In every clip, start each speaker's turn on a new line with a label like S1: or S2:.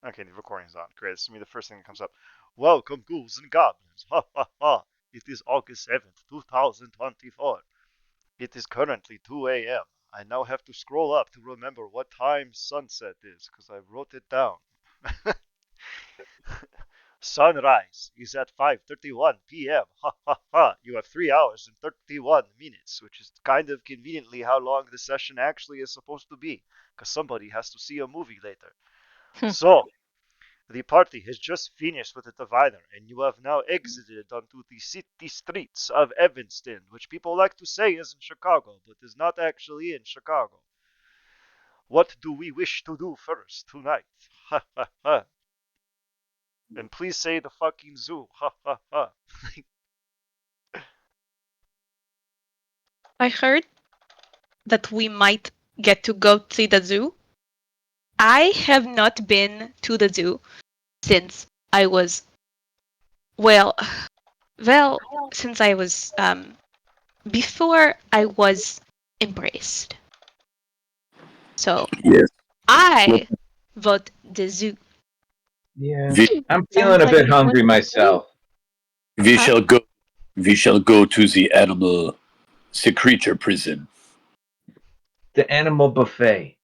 S1: Okay, the recording's on. Great. This is gonna be the first thing that comes up. Welcome, ghouls and goblins. Ha ha ha. It is August 7th, 2024. It is currently 2 a.m. I now have to scroll up to remember what time sunset is because I wrote it down. Sunrise is at 5:31 p.m. Ha ha ha. You have 3 hours and 31 minutes, which is kind of conveniently how long the session actually is supposed to be because somebody has to see a movie later. So, the party has just finished with the diviner, and you have now exited onto the city streets of Evanston, which people like to say is in Chicago, but is not actually in Chicago. What do we wish to do first tonight? Ha ha ha. And please say the fucking zoo. Ha ha ha.
S2: I heard that we might get to go see the zoo. I have not been to the zoo since I was well, well, since I was before I was embraced. So
S3: Yes. Look,
S2: I vote the zoo.
S4: Yeah,
S3: we,
S4: I'm feeling
S5: Sounds
S4: a
S5: like
S4: bit
S5: a good
S4: hungry
S5: idea.
S4: myself.
S3: we
S2: Huh?
S3: shall go. We shall go to the animal secretor prison.
S4: The animal buffet.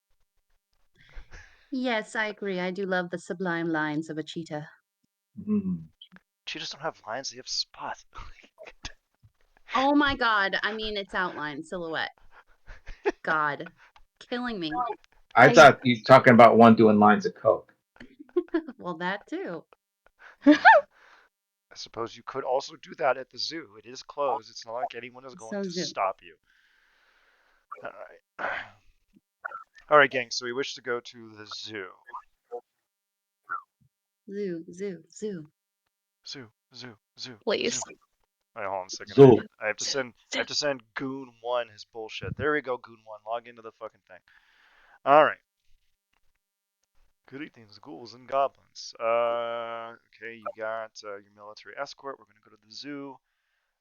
S5: Yes, I agree. I do love the sublime lines of a cheetah.
S4: Mm.
S1: Cheetahs don't have lines, they have spots.
S5: Oh my god. I mean, it's outline, silhouette. God. Killing me.
S4: I
S2: I
S4: thought you were talking about one doing lines of coke.
S5: Well, that too.
S1: I suppose you could also do that at the zoo. It is closed. It's not like anyone is going
S5: So
S1: to
S5: zoo.
S1: stop you. Alright. Alright, gang, so we wish to go to the zoo.
S5: Zoo, zoo, zoo.
S1: Zoo, zoo, zoo, zoo.
S2: please.
S1: Alright, hold on a second.
S4: So,
S1: I have to send Goon One his bullshit. There we go, Goon One. Log into the fucking thing. Alright. Greetings, ghouls and goblins. Okay, you got your military escort. We're gonna go to the zoo.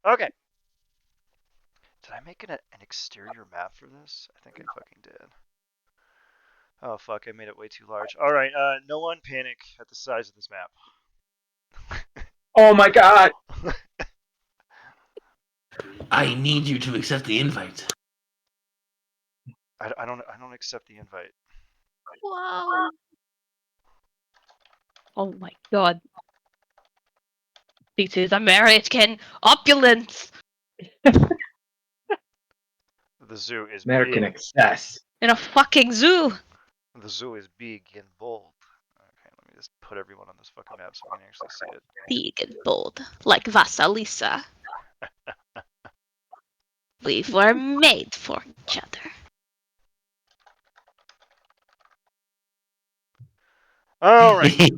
S1: Okay. Did I make an exterior map for this? I think I fucking did. Oh fuck, I made it way too large. Alright, no one panic at the size of this map.
S4: oh my god!
S6: I need you to accept the invite.
S1: I don't accept the invite.
S5: Whoa.
S2: Oh my god. This is American opulence
S1: The zoo is
S4: American
S1: big.
S4: excess.
S2: in a fucking zoo.
S1: The zoo is big and bold. Okay, let me just put everyone on this fucking map so we can actually see it.
S2: Big and bold, like Vasalisa. We were made for each other.
S1: Alright.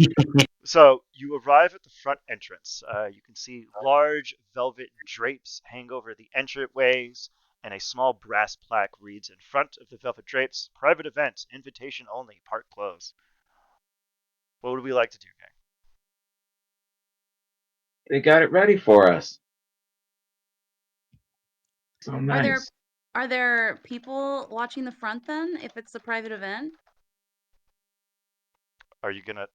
S1: So you arrive at the front entrance. You can see large velvet drapes hang over the entryways, and a small brass plaque reads in front of the velvet drapes, "Private event, invitation only, park closed." What would we like to do, gang?
S4: They got it ready for us. So
S5: Are there
S4: nice.
S5: are there people watching the front then if it's a private event?
S1: Are you gonna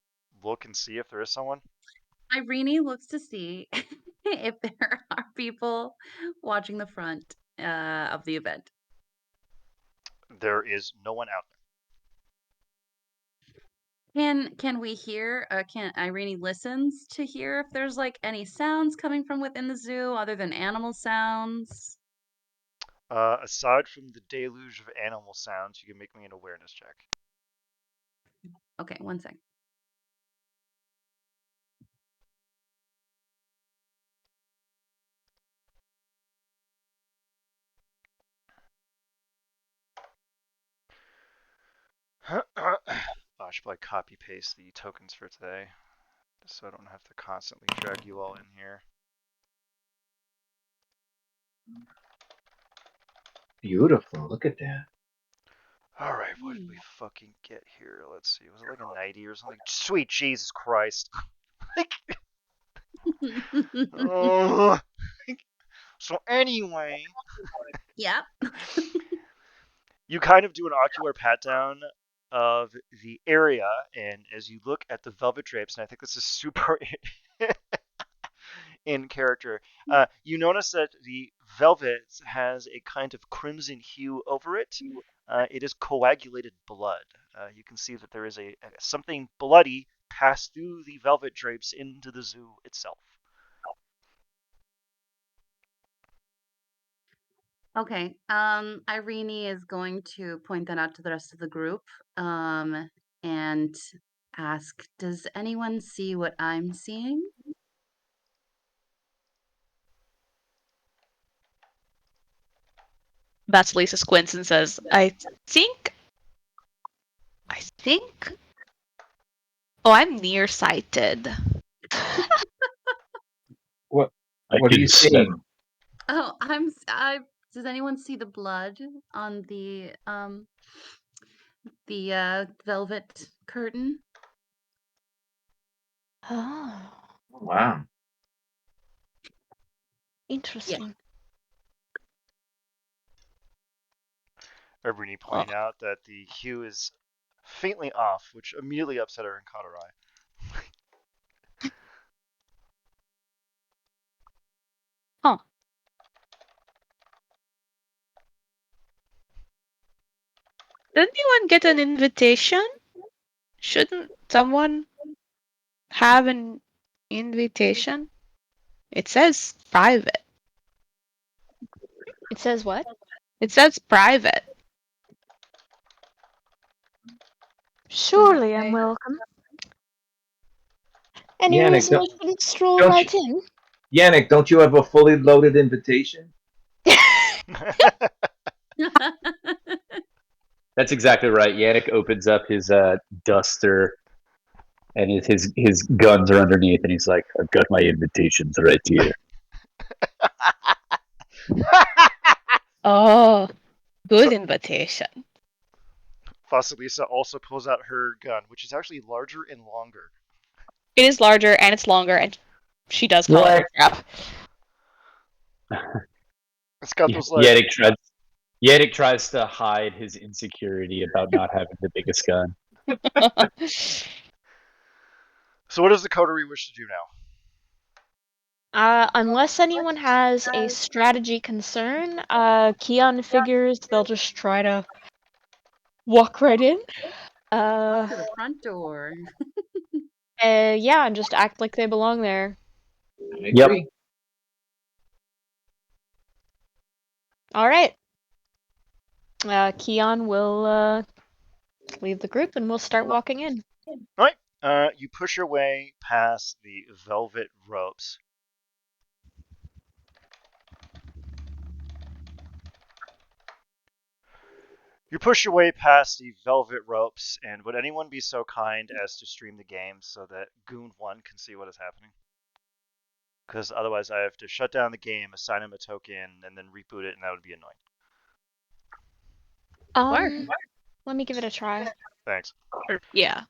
S1: look and see if there is someone?
S5: Irene looks to see if there are people watching the front of the event.
S1: There is no one out
S5: Can we hear? Can Irene listens to hear if there's like any sounds coming from within the zoo other than animal sounds?
S1: there. Aside from the deluge of animal sounds, you can make me an awareness check.
S5: Okay, one sec.
S1: Oh, I should probably copy paste the tokens for today, so I don't have to constantly drag you all in here.
S4: Beautiful. Look at that.
S1: Alright, what did we fucking get here? Let's see. Was it like a 90 or something? Sweet Jesus Christ. Like, oh. So anyway,
S5: Yep.
S1: you kind of do an ocular pat down of the area, and as you look at the velvet drapes, and I think this is super in character, you notice that the velvet has a kind of crimson hue over it. It is coagulated blood. You can see that there is a something bloody passed through the velvet drapes into the zoo itself.
S5: Okay. Irene is going to point that out to the rest of the group, and ask, "Does anyone see what I'm seeing?"
S2: Vasilisa squints and says, I think. Oh, I'm nearsighted.
S4: What
S3: I
S4: What are
S3: can
S4: you
S3: sense.
S4: seeing?
S5: Oh, does anyone see the blood on the velvet curtain?
S2: Oh,
S4: Wow.
S2: interesting.
S1: Irene
S2: Oh.
S1: pointing out that the hue is faintly off, which immediately upset her and caught her eye.
S2: Huh. Did anyone get an invitation? Shouldn't someone have an invitation? It says private.
S7: It says what?
S2: It says private.
S7: Surely
S5: say?
S7: I'm welcome. Any
S4: Yannick,
S7: reason I shouldn't stroll
S4: don't
S7: right
S4: you,
S7: in?
S4: Yannick, don't you have a fully loaded invitation?
S8: That's exactly right. Yannick opens up his duster, and his guns are underneath, and he's like, "I've got my invitations right here."
S2: Oh, good invitation.
S1: Vasilisa also pulls out her gun, which is actually larger and longer.
S2: It is larger and it's longer, and she does call it a trap.
S1: It's got those like
S8: Yannick tries to hide his insecurity about not having the biggest gun.
S1: So what does the coterie wish to do now?
S7: Unless anyone has a strategy concern, Keon figures they'll just try to walk right in.
S5: Walk to the front door.
S7: Yeah, and just act like they belong there.
S4: I agree.
S7: All right. Keon will leave the group, and we'll start walking in.
S1: All right. You push your way past the velvet ropes. You push your way past the velvet ropes, and would anyone be so kind as to stream the game so that Goon 1 can see what is happening? Because otherwise I have to shut down the game, assign him a token, and then reboot it, and that would be annoying.
S7: Let me give it a try.
S1: Thanks.
S2: Yeah.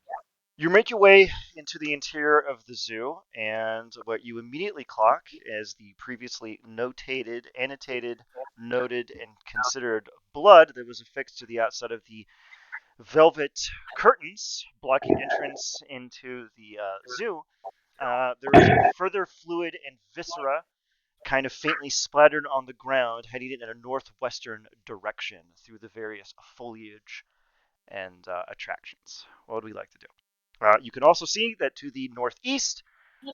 S1: You make your way into the interior of the zoo, and what you immediately clock is the previously annotated, noted, and considered blood that was affixed to the outside of the velvet curtains blocking entrance into the zoo. There is further fluid and viscera kind of faintly splattered on the ground, heading in a northwestern direction through the various foliage and attractions. What would we like to do? You can also see that to the northeast,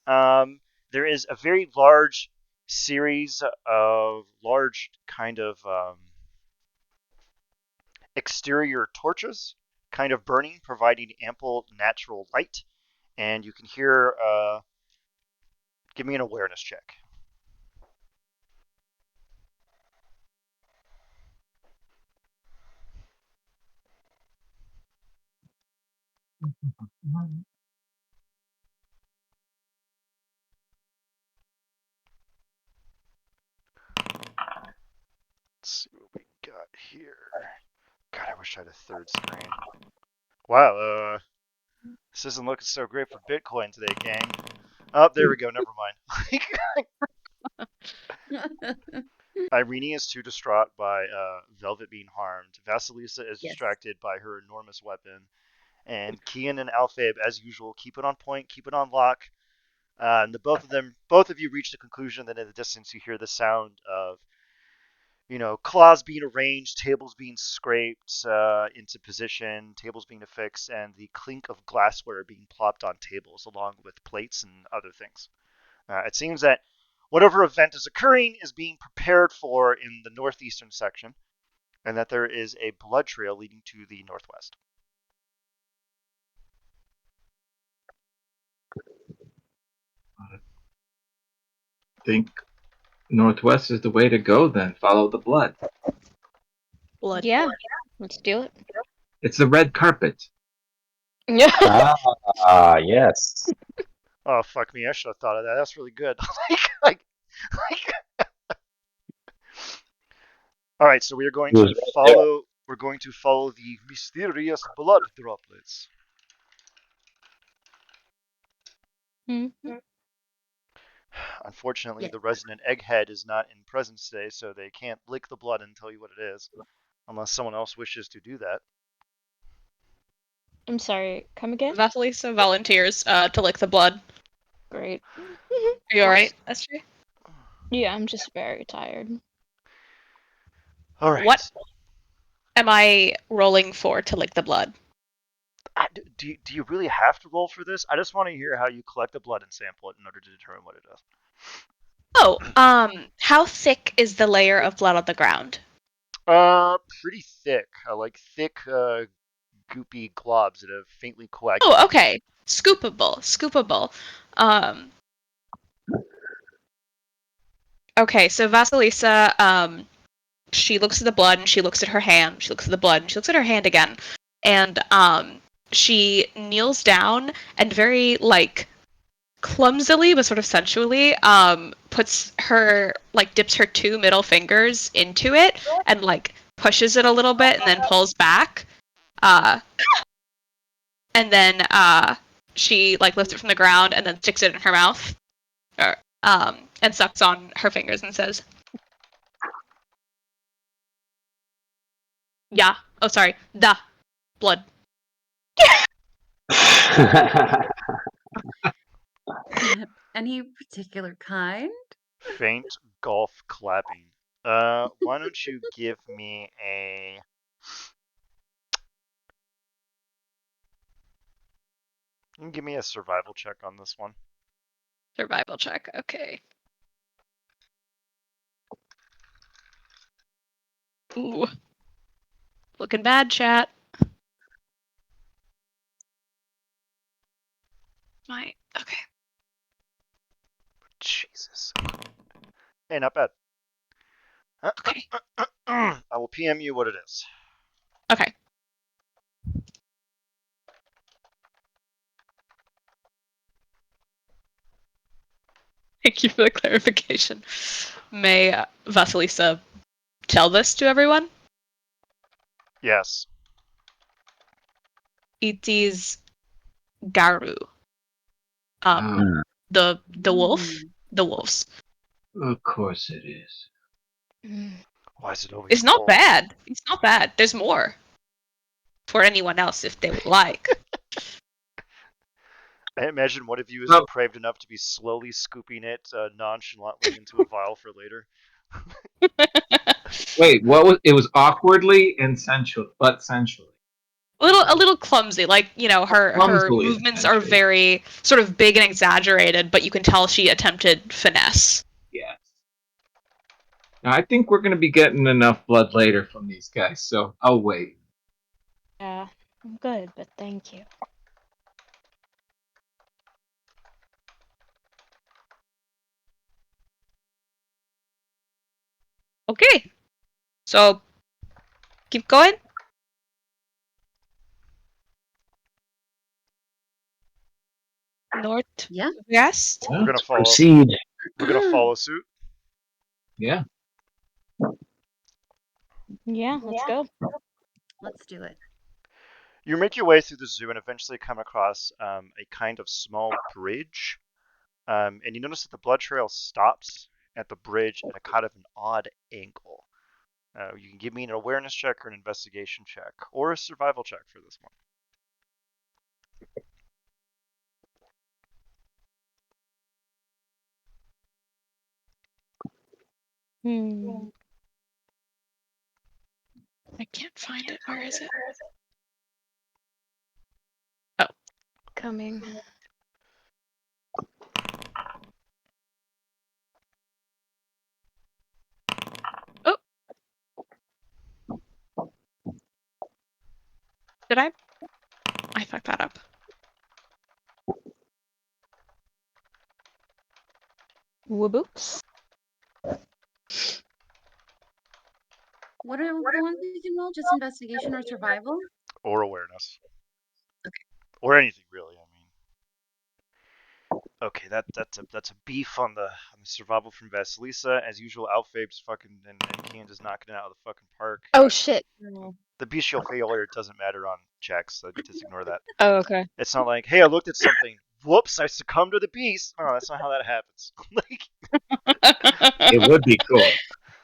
S1: there is a very large series of large kind of exterior torches kind of burning, providing ample natural light. And you can hear, give me an awareness check. Let's see what we got here. God, I wish I had a third screen. Wow, this isn't looking so great for Bitcoin today, gang. Oh, there we go. Never mind. Irene is too distraught by Velvet being harmed. Vasilisa is
S5: Yes.
S1: distracted by her enormous weapon. And Kian and Alphabe, as usual, keep it on point, keep it on lock. And both of you reach the conclusion that in the distance you hear the sound of, claws being arranged, tables being scraped into position, tables being affixed, and the clink of glassware being plopped on tables, along with plates and other things. It seems that whatever event is occurring is being prepared for in the northeastern section, and that there is a blood trail leading to the northwest.
S4: I think northwest is the way to go then. Follow the blood.
S2: Blood.
S7: Yeah, let's do it.
S4: It's the red carpet.
S7: Yeah.
S8: Yes.
S1: Oh, fuck me, I should have thought of that. That's really good. like, All right, so we are going to follow. We're going to follow the mysterious blood droplets.
S7: Mhm.
S1: Unfortunately,
S5: Yes.
S1: the resident egghead is not in presence today, so they can't lick the blood and tell you what it is, unless someone else wishes to do that.
S7: I'm sorry, come again?
S2: Vasilisa volunteers to lick the blood.
S7: Great.
S2: Are you alright, Esther?
S7: Yeah, I'm just very tired.
S1: All right.
S2: What am I rolling for to lick the blood?
S1: Do you really have to roll for this? I just want to hear how you collect the blood and sample it in order to determine what it does.
S2: Oh, how thick is the layer of blood on the ground?
S1: Pretty thick. Like thick, goopy globs that have faintly coagulated.
S2: Oh, okay. Scoopable. Um. Okay, so Vasilisa, she looks at the blood and she looks at her hand. She looks at the blood and she looks at her hand again, and she kneels down and very clumsily but sort of sensually puts her dips her two middle fingers into it and pushes it a little bit and then pulls back, and then she lifts it from the ground and then sticks it in her mouth, or, and sucks on her fingers and says, "Yeah, oh sorry, the blood."
S5: Any particular kind?
S1: Faint golf clapping. Why don't you give me a... You can give me a survival check on this one.
S2: Survival check, okay. Ooh. Looking bad, chat. Okay.
S1: Jesus. Hey, not bad.
S2: Okay.
S1: I will PM you what it is.
S2: Okay. Thank you for the clarification. May Vasilisa tell this to everyone?
S1: Yes.
S2: It is Garu.
S4: Oh,
S2: The wolf.
S5: Mm.
S2: The wolves.
S4: of course it is.
S1: Why is it always
S2: It's not
S1: wolves?
S2: bad. It's not bad. There's more. For anyone else if they would like.
S1: I imagine one of you is
S4: Well-
S1: depraved enough to be slowly scooping it nonchalantly into a vial for later.
S4: Wait, what was it? Was awkwardly and sensual, but sensually.
S2: A little clumsy, her
S4: Clumsily,
S2: movements are
S4: essentially.
S2: very sort of big and exaggerated, but you can tell she attempted finesse.
S4: Yes. Now, I think we're going to be getting enough blood later from these guys, so I'll wait.
S7: Yeah, I'm good, but thank you.
S2: Okay. So keep going. North
S5: Yeah.
S2: west.
S1: We're gonna follow.
S8: Proceed.
S1: We're gonna follow suit.
S4: Yeah.
S7: Yeah, let's go.
S5: Let's do it.
S1: You make your way through the zoo and eventually come across a kind of small bridge. And you notice that the blood trail stops at the bridge at a kind of an odd angle. You can give me an awareness check or an investigation check or a survival check for this one.
S2: I can't find it. Where is it? Oh, coming. Oh. Did I? I fucked that up.
S7: Whoops.
S5: What are the ones you can roll? Just investigation or survival?
S1: Or awareness.
S5: Okay.
S1: Or anything really. I mean, okay, that's a beef on the survival from Vasilisa. As usual, Alphabe's fucking and Kian just knocking it out of the fucking park.
S7: Oh shit.
S1: The bestial failure doesn't matter on checks, so just ignore that.
S7: Oh, okay.
S1: It's not like, hey, I looked at something. Whoops, I succumbed to the beast. No, that's not how that happens.
S4: It would be cool.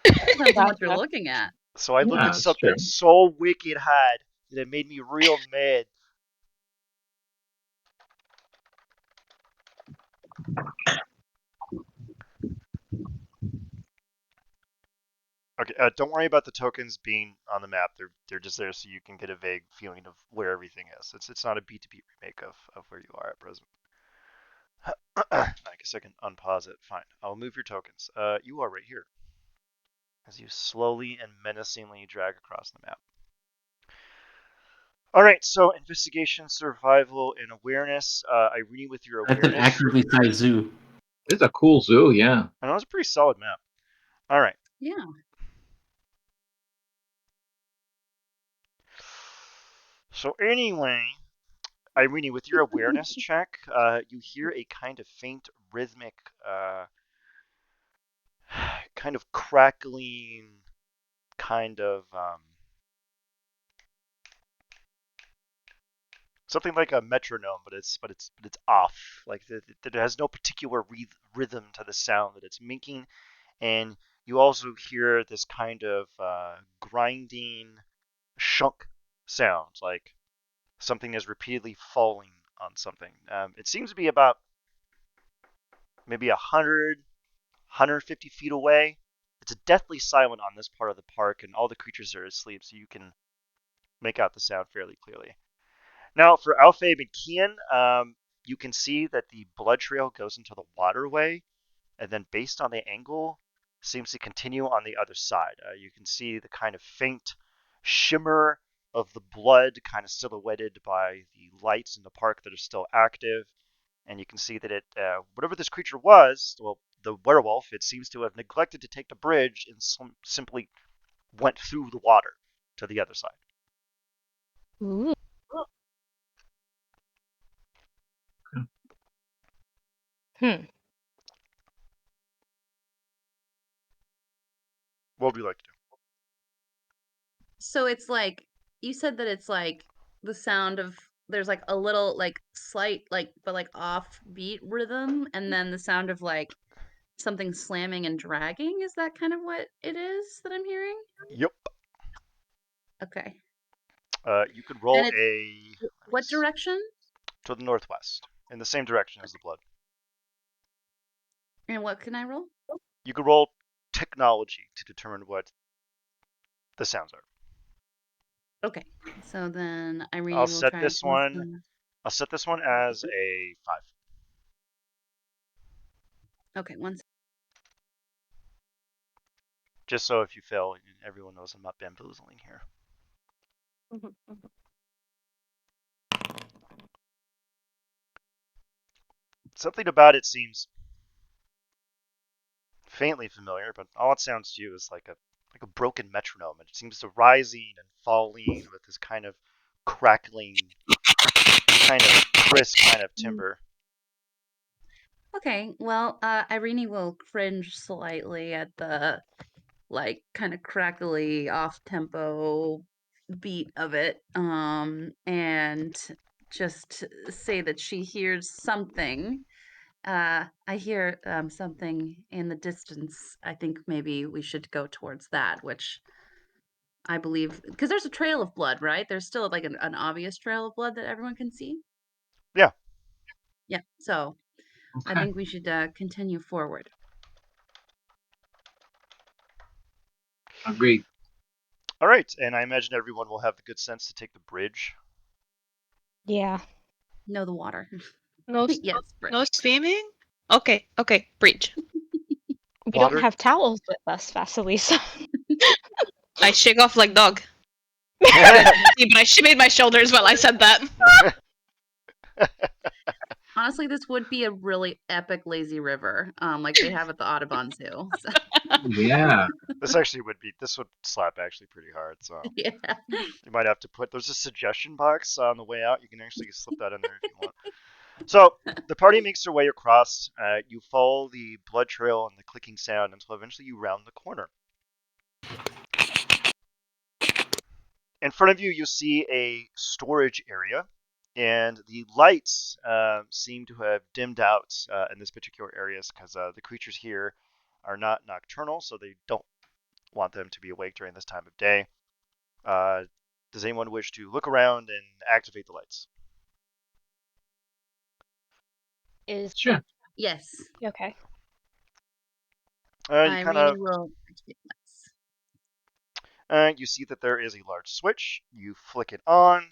S5: Depends on what you're
S7: Gotcha.
S5: looking at.
S1: So I looked
S4: Yeah,
S1: at
S4: that's
S1: something
S4: true.
S1: so wicked hot that it made me real mad. Okay, don't worry about the tokens being on the map. They're just there so you can get a vague feeling of where everything is. It's not a beat to beat remake of where you are at present. I guess I can unpause it. Fine. I'll move your tokens. You are right here. As you slowly and menacingly drag across the map. All right, so investigation, survival, and awareness. Irene, with your
S6: That's an
S1: awareness.
S6: actively sized zoo.
S4: It's a cool zoo, yeah.
S1: I know it's a pretty solid map. All right.
S5: Yeah.
S1: So anyway, Irene, with your awareness check, you hear a kind of faint rhythmic, kind of crackling, kind of something like a metronome, but it's off. Like it has no particular rhythm to the sound that it's making, and you also hear this kind of grinding, shunk sound, like something is repeatedly falling on something. It seems to be about maybe 150 feet away. It's deathly silent on this part of the park, and all the creatures are asleep, so you can make out the sound fairly clearly. Now, for Alphabe and Kian, you can see that the blood trail goes into the waterway, and then based on the angle, seems to continue on the other side. You can see the kind of faint shimmer of the blood kind of silhouetted by the lights in the park that are still active. And you can see that it, whatever this creature was, well, the werewolf, it seems to have neglected to take the bridge and simply went through the water to the other side.
S7: Ooh. Hmm.
S1: What would you like to do?
S5: So it's like you said that it's like the sound of there's like a little like slight like but like offbeat rhythm and then the sound of like something slamming and dragging. Is that kind of what it is that I'm hearing?
S1: Yep.
S5: Okay.
S1: You could
S5: And
S1: roll
S5: it's
S1: a
S5: what direction?
S1: to the northwest, in the same direction as the blood.
S5: And what can I roll?
S1: You could roll technology to determine what the sounds are.
S5: Okay. So then
S1: I'll
S5: Irene will
S1: set
S5: try and
S1: this one.
S5: listen.
S1: I'll set this one as a 5.
S5: Okay, one
S1: Just so if you fail, everyone knows I'm not bamboozling here. Something about it seems faintly familiar, but all it sounds to you is like a broken metronome. It seems to rising and falling with this kind of crackling, kind of crisp kind of timbre.
S5: Okay, well, Irene will cringe slightly at the like kind of crackly off tempo beat of it, and just say that she hears something I hear something in the distance. I think maybe we should go towards that, which I believe, because there's a trail of blood, right? There's still like an obvious trail of blood that everyone can see.
S1: Yeah.
S5: Yeah. So I
S4: Okay.
S5: think we should continue forward.
S4: Agreed.
S1: All right, and I imagine everyone will have the good sense to take the bridge.
S7: Yeah.
S5: Know the water.
S2: No,
S5: Yes, Brit.
S2: no swimming. Okay, bridge.
S7: We
S1: Water.
S7: don't have towels with us, Vasilisa.
S2: I shake off like dog. But I shimmied my shoulders while I said that.
S5: Honestly, this would be a really epic lazy river, like they have at the Audubon Zoo. So,
S4: Yeah.
S1: This would slap actually pretty hard. So
S5: yeah.
S1: you might have to there's a suggestion box on the way out. You can actually slip that in there if you want. So the party makes their way across. You follow the blood trail and the clicking sound until eventually you round the corner. In front of you, you see a storage area, and the lights seem to have dimmed out in this particular area because the creatures here are not nocturnal, so they don't want them to be awake during this time of day. Does anyone wish to look around and activate the lights?
S7: Is
S4: Sure.
S5: Yes.
S7: okay.
S1: You kind
S5: Irene
S1: of
S5: will activate lights.
S1: you see that there is a large switch. You flick it on,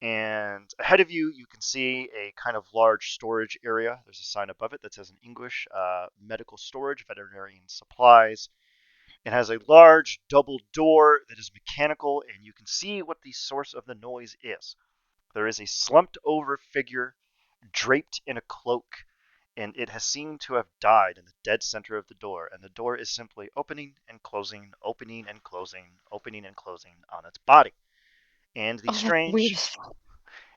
S1: and ahead of you, you can see a kind of large storage area. There's a sign above it that says in English, medical storage, veterinarian supplies. It has a large double door that is mechanical, and you can see what the source of the noise is. There is a slumped over figure draped in a cloak, and it has seemed to have died in the dead center of the door, and the door is simply opening and closing, opening and closing, opening and closing on its body. And
S7: Oh, that's weird as fuck.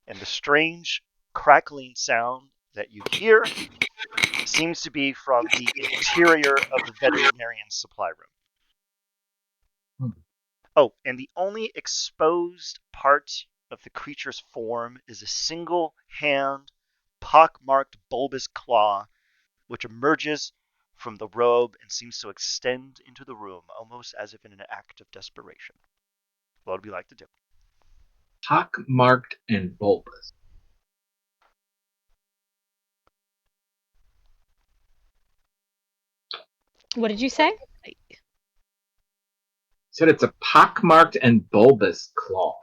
S1: the strange crackling sound that you hear seems to be from the interior of the veterinarian supply room. Oh, and the only exposed part of the creature's form is a single hand, pockmarked bulbous claw, which emerges from the robe and seems to extend into the room, almost as if in an act of desperation. What would we like to do?
S4: Pock-marked and bulbous.
S7: What did you say?
S4: Said it's a pock-marked and bulbous claw.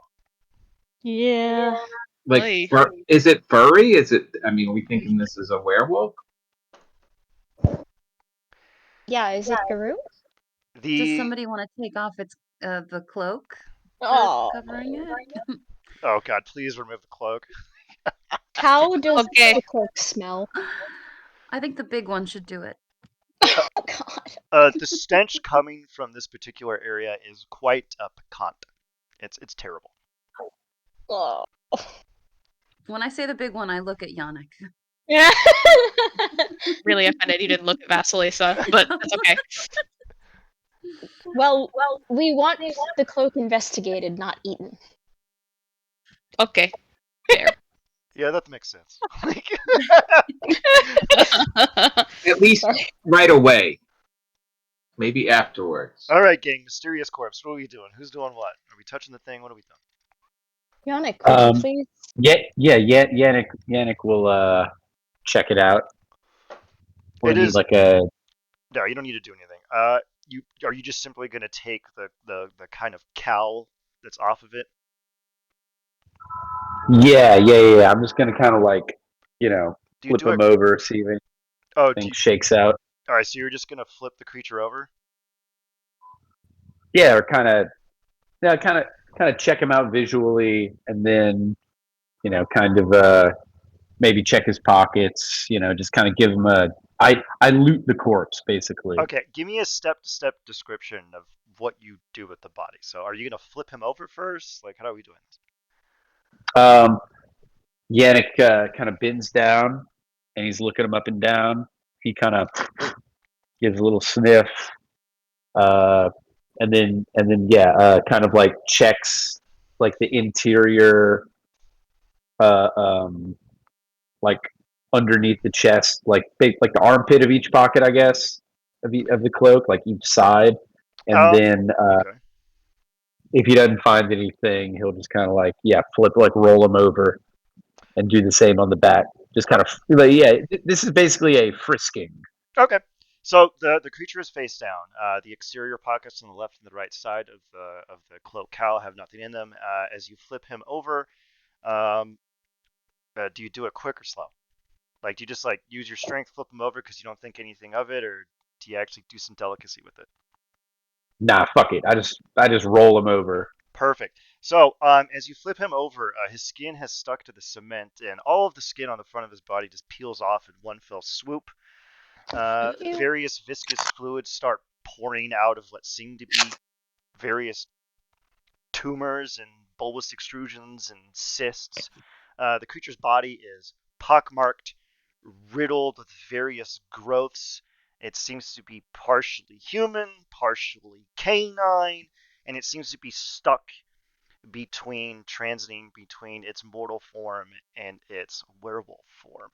S7: Yeah.
S4: Like,
S2: Oy.
S4: is it furry? Is it? I mean, are we thinking this is a werewolf?
S7: Yeah, is it Garou?
S5: Does
S1: The
S5: somebody want to take off its the cloak
S7: Oh.
S5: covering it?
S1: Oh god, please remove the cloak.
S7: How does
S2: Okay.
S7: the cloak smell?
S5: I think the big one should do it.
S7: Oh god.
S1: The stench coming from this particular area is quite piquant. It's terrible.
S7: Oh.
S5: When I say the big one, I look at Yannick.
S7: Yeah.
S2: Really offended you didn't look at Vasilisa, but that's okay.
S7: Well, we want the cloak investigated, not eaten.
S2: Okay. Fair.
S1: Yeah, that makes sense.
S4: At least
S7: Sorry.
S4: right away. Maybe afterwards.
S1: All right, gang. Mysterious corpse. What are we doing? Who's doing what? Are we touching the thing? What are we doing?
S7: Yannick, could you please?
S8: Yannick will check it out. We'll
S1: It
S8: need
S1: is.
S8: like a
S1: No, you don't need to do anything. Are you just simply gonna take the kind of cowl that's off of it?
S8: yeah. I'm just gonna kind of like
S1: Do you
S8: flip
S1: do
S8: him
S1: it?
S8: over, see if
S1: Oh,
S8: anything shakes out.
S1: all right. So you're just gonna flip the creature over?
S8: Yeah, or kind of check him out visually, and then kind of maybe check his pockets. Just kind of give him I loot the corpse basically.
S1: Okay. Give me a step-to-step description of what you do with the body. So are you gonna flip him over first? Like, how are we doing this?
S8: Yannick kind of bends down, and he's looking him up and down. He kind of gives a little sniff, and then kind of like checks like the interior, like underneath the chest, like the armpit of each pocket, I guess, of the cloak, like each side. And
S1: Oh,
S8: then
S1: okay.
S8: if he doesn't find anything, he'll just kind of like flip, like roll him over and do the same on the back. Just kind of like, this is basically a frisking.
S1: Okay. So the creature is face down. The exterior pockets on the left and the right side of the cloak cowl have nothing in them. As you flip him over, um, do you do it quick or slow? Like, do you just like use your strength, flip him over because you don't think anything of it, or do you actually do some delicacy with it?
S8: Nah, fuck it. I just roll him over.
S1: Perfect. So, as you flip him over, his skin has stuck to the cement, and all of the skin on the front of his body just peels off in one fell swoop.
S7: Ew.
S1: Various viscous fluids start pouring out of what seem to be various tumors and bulbous extrusions and cysts. The creature's body is pockmarked, riddled with various growths. It seems to be partially human, partially canine, and it seems to be stuck transiting between its mortal form and its werewolf form.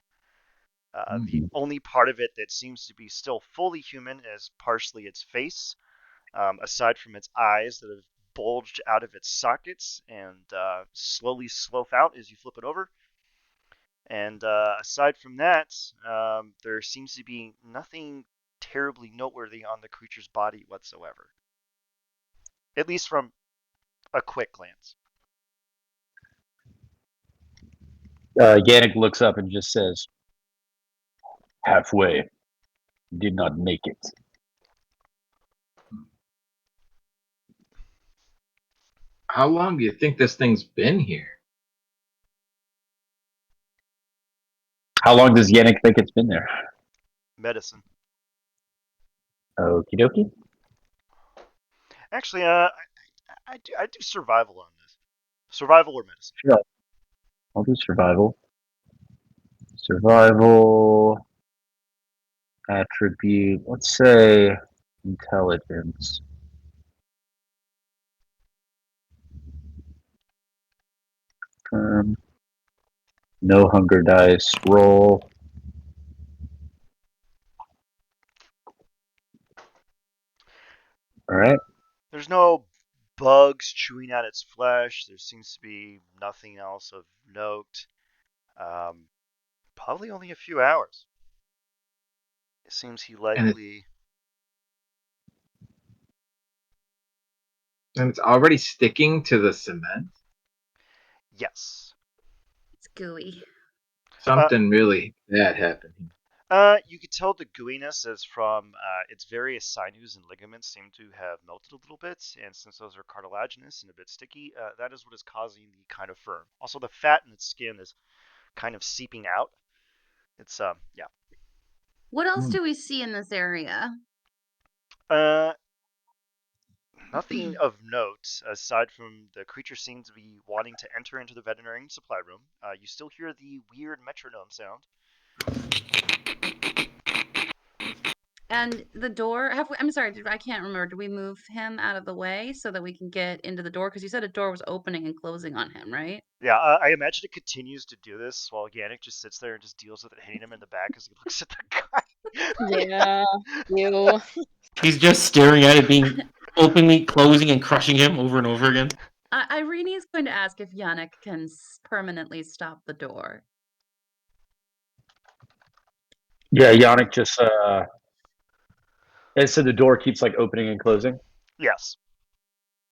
S1: The only part of it that seems to be still fully human is partially its face, aside from its eyes that have bulged out of its sockets and slowly slough out as you flip it over. And aside from that, there seems to be nothing terribly noteworthy on the creature's body whatsoever, at least from a quick glance.
S8: Yannick looks up and just says, "Halfway. Did not make it."
S4: How long do you think this thing's been here?
S8: How long does Yannick think it's been there?
S1: Medicine.
S8: Okie dokie.
S1: Actually, I do survival on this. Survival or medicine.
S8: Sure. I'll do survival. Survival attribute. Let's say intelligence. No hunger dice. Roll. All right.
S1: There's no bugs chewing at its flesh. There seems to be nothing else of note. Um, Probably only a few hours. It seems he
S4: And it,
S1: likely.
S4: and it's already sticking to the cement.
S1: Yes.
S5: It's gooey.
S1: Uh,
S4: Something really bad happened here.
S1: you could tell the gooiness is from its various sinews and ligaments seem to have melted a little bit, and since those are cartilaginous and a bit sticky, that is what is causing the kind of firm. Also, the fat in its skin is kind of seeping out. It's yeah.
S5: What else
S4: Hmm.
S5: do we see in this area?
S1: Uh, Nothing of note aside from the creature seems to be wanting to enter into the veterinary supply room. You still hear the weird metronome sound.
S5: And the door, I'm sorry, I can't remember. Did we move him out of the way so that we can get into the door? Because you said a door was opening and closing on him, right?
S1: Yeah, I imagine it continues to do this while Yannick just sits there and just deals with it, hitting him in the back as he looks at the guy.
S7: Yeah. Ew.
S6: He's just staring at it, being openly closing and crushing him over and over again.
S5: Irene is going to ask if Yannick can permanently stop the door.
S8: Yeah, Yannick just and so the door keeps like opening and closing.
S1: Yes.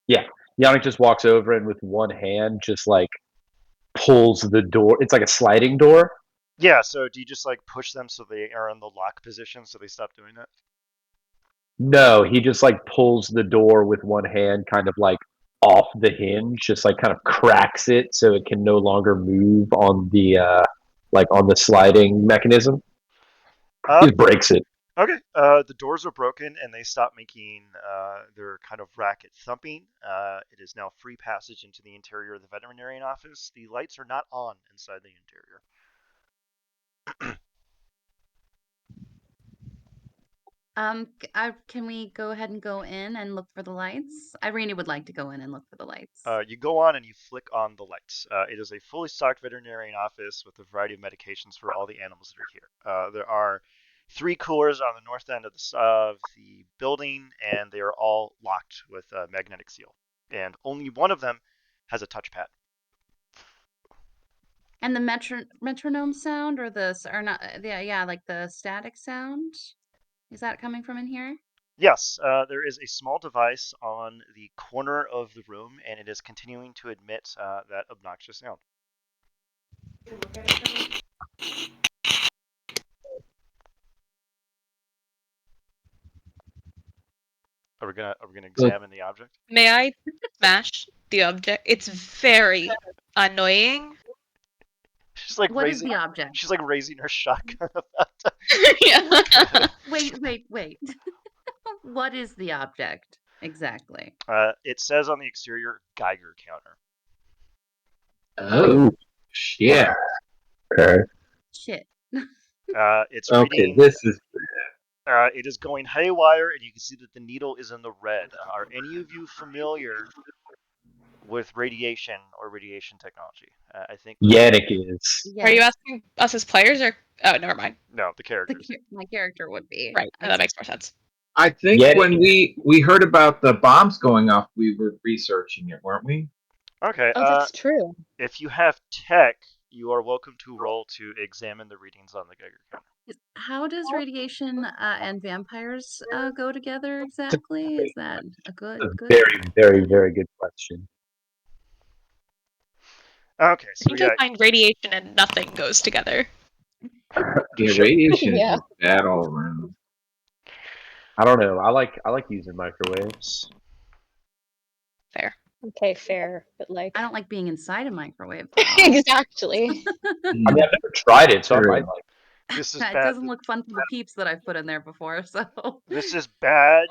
S8: Yeah. Yannick just walks over and with one hand just like pulls the door. It's like a sliding door.
S1: Yeah, so do you just like push them so they are in the lock position so they stop doing that?
S8: No, he just like pulls the door with one hand, kind of like off the hinge, just like kind of cracks it so it can no longer move on the on the sliding mechanism.
S1: Uh,
S8: He just breaks it.
S1: okay. The doors are broken and they stop making their kind of racket thumping. It is now free passage into the interior of the veterinarian office. The lights are not on inside the interior.
S5: Can we go ahead and go in and look for the lights? Irene would like to go in and look for the lights.
S1: You go on and you flick on the lights. It is a fully stocked veterinarian office with a variety of medications for all the animals that are here. There are 3 coolers on the north end of the building, and they are all locked with a magnetic seal. And only one of them has a touchpad.
S5: And the metronome sound or not yeah, like the static sound, is that coming from in here?
S1: Yes, there is a small device on the corner of the room, and it is continuing to emit that obnoxious sound. Are we gonna examine the object?
S2: May I smash the object? It's very annoying.
S1: She's like
S5: What is
S1: raising.
S5: the object?
S1: She's like raising her shotgun.
S2: Yeah.
S5: Wait. What is the object exactly?
S1: It says on the exterior Geiger counter.
S4: Oh, shit.
S8: Okay.
S5: Shit.
S1: It's
S4: Okay,
S1: reading.
S4: this is
S1: It is going haywire, and you can see that the needle is in the red. Are any of you familiar with radiation or radiation technology? I think.
S8: Yannick is.
S2: Are you
S5: Yes.
S2: asking us as players or? Oh, never mind.
S1: No, the characters.
S5: My character would be.
S2: Right, that makes more sense.
S4: I think
S8: Yet-
S4: when we heard about the bombs going off, we were researching it, weren't we?
S1: Okay.
S7: Oh, that's true.
S1: If you have tech, you are welcome to roll to examine the readings on the Geiger counter.
S5: How does radiation and vampires go together exactly? Is that a good?
S8: Very, very, very good question.
S1: Okay,
S2: I
S1: so
S2: think
S1: yeah,
S2: I find radiation and nothing goes together.
S4: Yeah, radiation
S7: Yeah.
S4: is bad all around.
S8: I don't know. I like using microwaves.
S2: Fair.
S7: Okay, fair, but like
S5: I don't like being inside a microwave.
S7: exactly.
S8: I mean, I've never tried it, so I
S4: True.
S8: might like.
S1: this is
S5: It
S1: bad.
S5: doesn't look fun for the peeps that I've put in there before. So
S1: This is bad.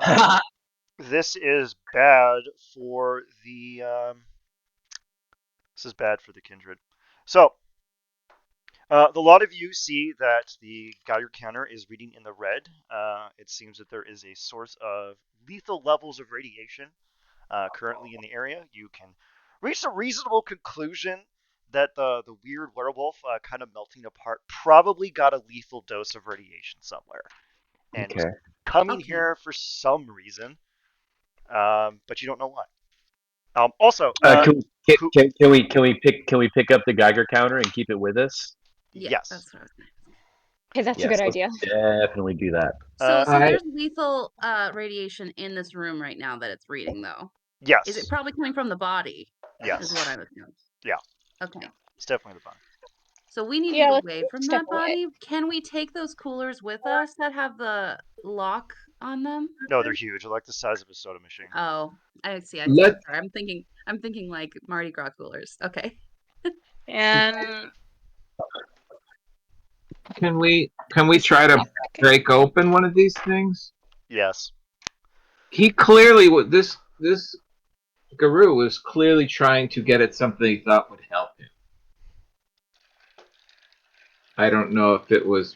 S1: This is bad for the. This is bad for the kindred. So, the lot of you see that the Geiger counter is reading in the red. It seems that there is a source of lethal levels of radiation currently in the area. You can reach a reasonable conclusion that the weird werewolf kind of melting apart probably got a lethal dose of radiation somewhere and was
S8: Okay.
S1: coming
S5: Okay.
S1: here for some reason, but you don't know why. Also,
S8: Can
S1: who-
S8: we pick up the Geiger counter and keep it with us?
S5: yeah,
S1: yes.
S5: that's what I was gonna.
S7: Okay, that's a
S8: Yes,
S7: good
S8: let's
S7: idea.
S8: definitely do that.
S5: So
S4: I-
S5: there's lethal radiation in this room right now that it's reading though.
S1: Yes.
S5: Is it probably coming from the body?
S1: Yes.
S5: Is what I was thinking.
S1: Yeah.
S5: Okay.
S1: It's definitely the body.
S5: So we need to
S7: Yeah,
S5: get
S7: let's
S5: away from
S7: step
S5: that body. Can we take those coolers with us that have the lock on them?
S1: No, they're huge. They're like the size of a soda machine.
S5: Oh, I see.
S4: Let-
S5: Sorry, I'm thinking like Mardi Gras coolers. Okay.
S2: And
S4: Can we try to break open one of these things?
S1: Yes.
S4: He clearly would. This guru was clearly trying to get at something he thought would help him. I don't know if it was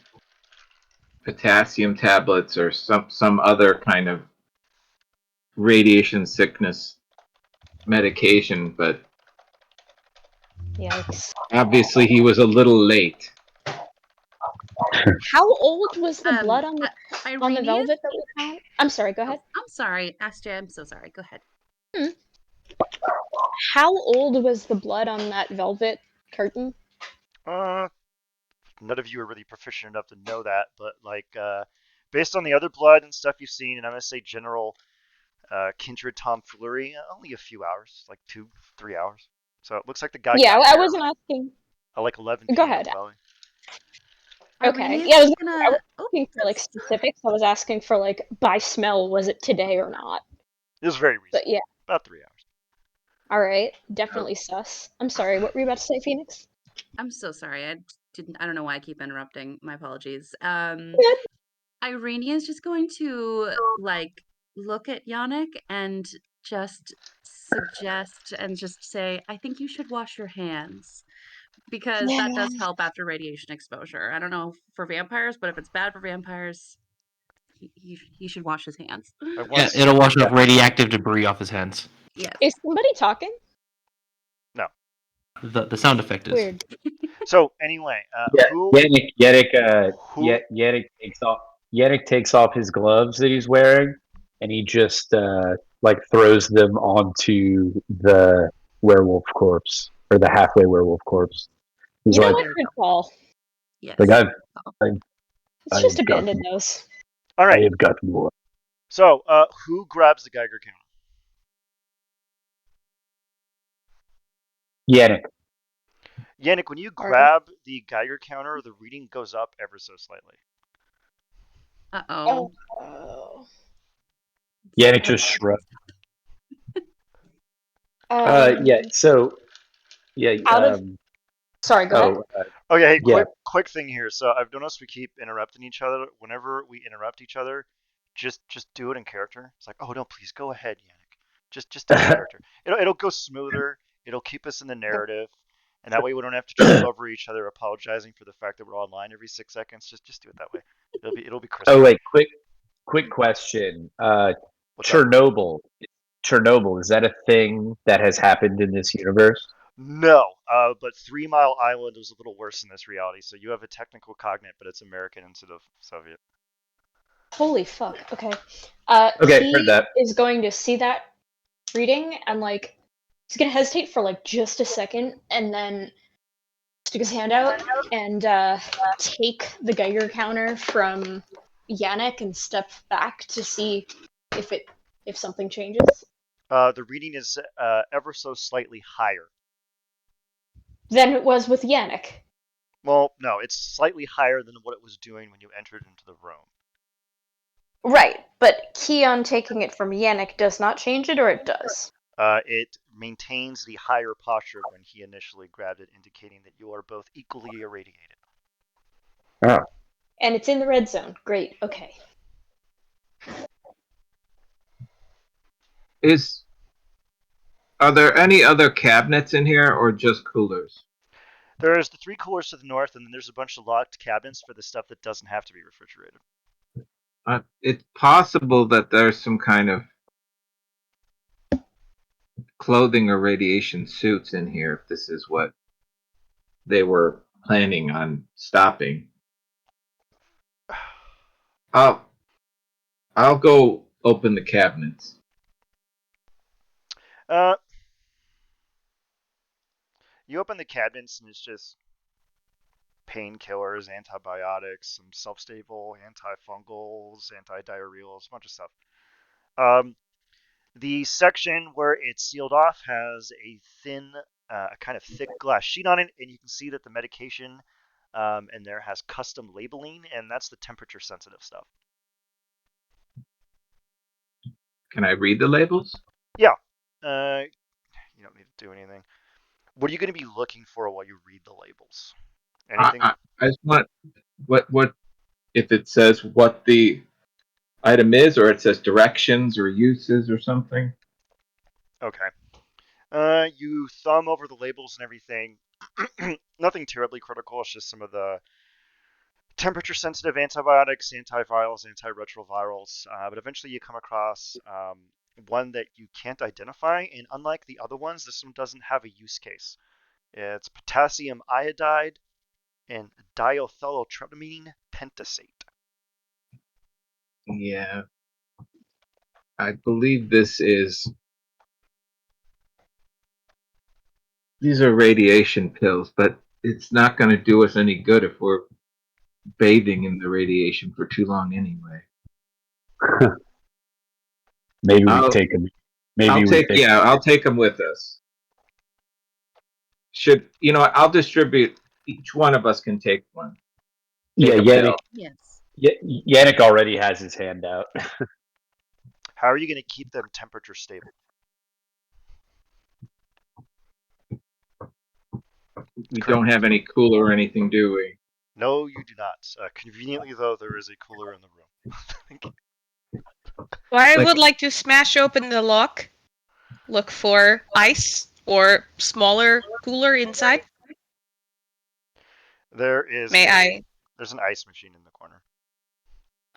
S4: potassium tablets or some other kind of radiation sickness medication, but
S7: Yikes.
S4: obviously he was a little late.
S7: How old was the blood on the
S5: Irene?
S7: velvet that we found? I'm sorry, go ahead.
S5: I'm sorry, Astrid. I'm so sorry. Go ahead.
S7: How old was the blood on that velvet curtain?
S1: None of you are really proficient enough to know that, but like based on the other blood and stuff you've seen, and I'm gonna say general kindred tomfoolery, only a few hours, like 2-3 hours. So it looks like the guy.
S7: Yeah,
S1: got
S7: I
S1: here
S7: wasn't asking.
S1: at like 11
S7: Go
S1: p.m.
S7: ahead.
S1: Probably.
S7: Okay.
S5: Irene's
S7: Yeah, I was
S5: gonna.
S7: asking for like specifics. I was asking for like by smell, was it today or not?
S1: It was very recent.
S7: But yeah,
S1: About 3 hours.
S7: all right, definitely sus. I'm sorry. What were you about to say, Phoenix?
S5: I'm so sorry. I don't know why I keep interrupting. My apologies.
S7: Good.
S5: Irene is just going to like look at Yannick and just suggest and just say, I think you should wash your hands. Because that does
S7: Yeah.
S5: help after radiation exposure. I don't know for vampires, but if it's bad for vampires, he should wash his hands.
S1: I
S6: Yeah,
S1: once
S6: it'll wash off radioactive debris off his hands.
S5: Yes.
S7: Is somebody talking?
S6: The sound effect is.
S7: Weird.
S1: So anyway,
S8: Yeah,
S1: who
S8: Yannick takes off his gloves that he's wearing, and he just like throws them onto the werewolf corpse or the halfway werewolf corpse. He's
S7: You know
S8: like,
S7: what? Good call.
S5: Yes.
S8: like
S7: Let's
S8: I
S7: just
S8: got
S7: abandon
S8: you.
S7: those.
S1: all
S8: I
S1: right?
S8: have got more.
S1: So who grabs the Geiger counter?
S8: Yannick.
S1: Yannick, when you
S7: Argo?
S1: grab the Geiger counter, the reading goes up ever so slightly.
S5: Uh-oh.
S7: Oh.
S8: Yannick just shrugged.
S7: Um,
S8: Yeah. So yeah.
S7: Out of. Sorry, go ahead.
S1: Okay, hey,
S8: Yeah.
S1: quick thing here. So I've noticed we keep interrupting each other. Whenever we interrupt each other, just do it in character. It's like, oh no, please go ahead, Yannick. Just do it in character. It'll go smoother. It'll keep us in the narrative, and that way we don't have to trip over each other apologizing for the fact that we're online every 6 seconds. Just do it that way. It'll be crisper.
S8: Oh wait, quick question.
S1: What's up?
S8: Chernobyl, is that a thing that has happened in this universe?
S1: No, but 3 Mile Island was a little worse in this reality. So you have a technical cognate, but it's American instead of Soviet.
S7: Holy fuck. Okay.
S8: Okay,
S7: He
S8: heard that.
S7: is going to see that reading and like he's gonna hesitate for like just a second and then stick his hand out and take the Geiger counter from Yannick and step back to see if something changes.
S1: The reading is ever so slightly higher.
S7: Than it was with Yannick.
S1: Well, no, it's slightly higher than what it was doing when you entered into the room.
S7: Right, but Keon taking it from Yannick does not change it, or it does?
S1: It maintains the higher posture when he initially grabbed it, indicating that you are both equally irradiated.
S8: Oh.
S7: And it's in the red zone. Great, okay.
S4: Are there any other cabinets in here or just coolers?
S1: There's the 3 coolers to the north, and then there's a bunch of locked cabinets for the stuff that doesn't have to be refrigerated.
S4: It's possible that there's some kind of clothing or radiation suits in here if this is what they were planning on stopping. I'll go open the cabinets.
S1: You open the cabinets, and it's just painkillers, antibiotics, some self-stable antifungals, antidiarrheals, a bunch of stuff. The section where it's sealed off has a thin, kind of thick glass sheet on it, and you can see that the medication in there has custom labeling, and that's the temperature-sensitive stuff.
S4: Can I read the labels?
S1: Yeah. You don't need to do anything. What are you going to be looking for while you read the labels? Anything?
S4: I just want what if it says what the item is, or it says directions or uses or something.
S1: Okay. You thumb over the labels and everything. Nothing terribly critical. It's just some of the temperature-sensitive antibiotics, antivirals, antiretrovirals. But eventually you come across one that you can't identify, and unlike the other ones, this one doesn't have a use case. It's potassium iodide and diethyltryptamine pentasate.
S4: Yeah, I believe these are radiation pills, but it's not going to do us any good if we're bathing in the radiation for too long anyway.
S8: Maybe we take them.
S4: I'll take them with us. I'll distribute. Each one of us can take one.
S8: Yeah, Yannick.
S5: Yes.
S8: Yannick already has his hand out.
S1: How are you going to keep them temperature stable?
S4: We don't have any cooler or anything, do we?
S1: No, you do not. Conveniently, though, there is a cooler in the room.
S2: Well, I would like to smash open the lock, look for ice or smaller cooler inside.
S1: There's an ice machine in the corner.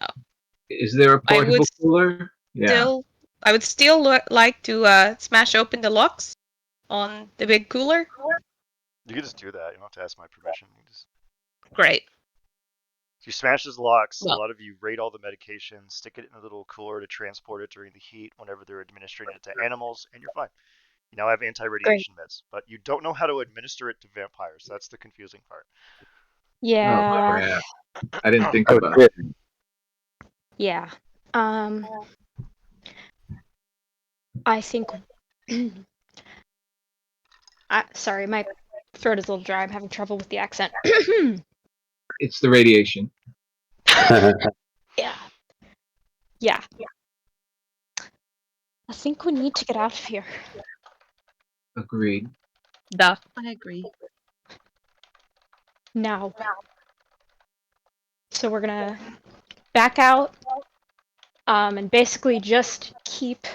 S2: Oh.
S4: Is there a
S2: I would
S4: portable cooler? Yeah.
S2: I would still like to smash open the locks on the big cooler.
S1: You can just do that. You don't have to ask my permission.
S2: Great.
S1: You smash those locks. A
S2: Well,
S1: lot of you rate all the medications, stick it in a little cooler to transport it during the heat whenever they're administering it to animals, and you're fine. You now have anti-radiation meds, but you don't know how to administer it to vampires. That's the confusing part.
S4: Oh
S7: Yeah.
S4: crap! I didn't think
S8: Oh,
S4: about
S8: shit.
S4: it.
S7: Yeah. I think. Sorry, my throat is a little dry. I'm having trouble with the accent.
S4: It's the radiation.
S7: Yeah. Yeah. I think we need to get out of here.
S4: Agreed.
S2: duh.
S5: I agree.
S7: Now. So we're gonna back out. And basically just keep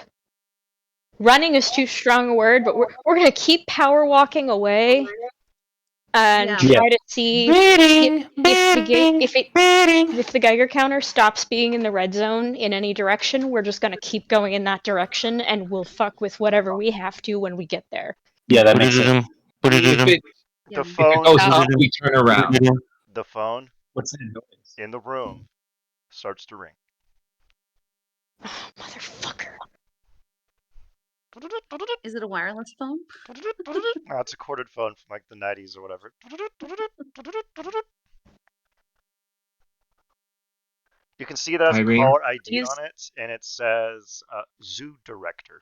S7: running is too strong a word, but we're gonna keep power walking away and
S5: Yeah.
S7: try to see
S6: Bidding,
S7: if
S6: bidding, bidding.
S7: if the Geiger counter stops being in the red zone in any direction. We're just gonna keep going in that direction, and we'll fuck with whatever we have to when we get there.
S8: Yeah, that makes sense.
S4: If it
S1: The
S5: Yeah.
S1: phone,
S4: goes up, we turn around.
S1: the phone
S8: What's that noise?
S1: in the room starts to ring.
S7: Oh, motherfucker.
S5: Is it a wireless phone?
S1: No, it's a corded phone from like the 90s or whatever. You can see it has a
S4: Irene?
S1: caller ID
S2: Use-
S1: on it, and it says Zoo Director.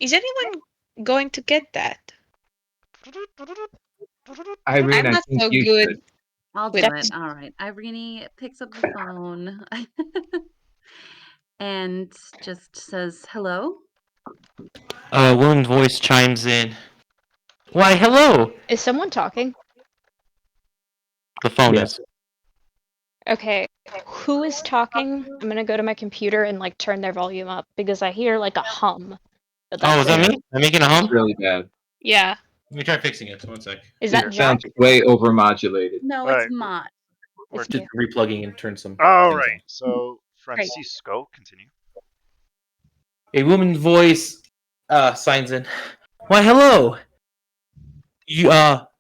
S2: Is anyone going to get that?
S4: Irene,
S2: I'm
S4: I
S2: not
S4: think
S2: so
S4: you
S2: good.
S4: should.
S5: I'll do
S2: With-
S5: it. All right. Irene picks up the phone and just says hello.
S6: A woman's voice chimes in. Why, hello.
S7: Is someone talking?
S6: The phone
S8: Yes.
S6: is.
S7: Okay, who is talking? I'm gonna go to my computer and like turn their volume up because I hear like a hum. But
S6: Oh, is
S7: that's
S6: that
S7: it.
S6: me? I'm making a hum?
S4: It's really bad.
S2: Yeah.
S6: Let me try fixing it. 1 sec.
S7: Is
S4: It
S7: that
S4: sounds
S7: Jack?
S4: way overmodulated.
S5: No,
S1: All
S5: it's
S1: right.
S5: Mott.
S1: We're
S7: It's
S6: Just
S7: me.
S6: replugging and turn some
S1: All
S6: things
S1: right. So Francisco, continue.
S6: on. A woman's voice signs in. Why, hello. You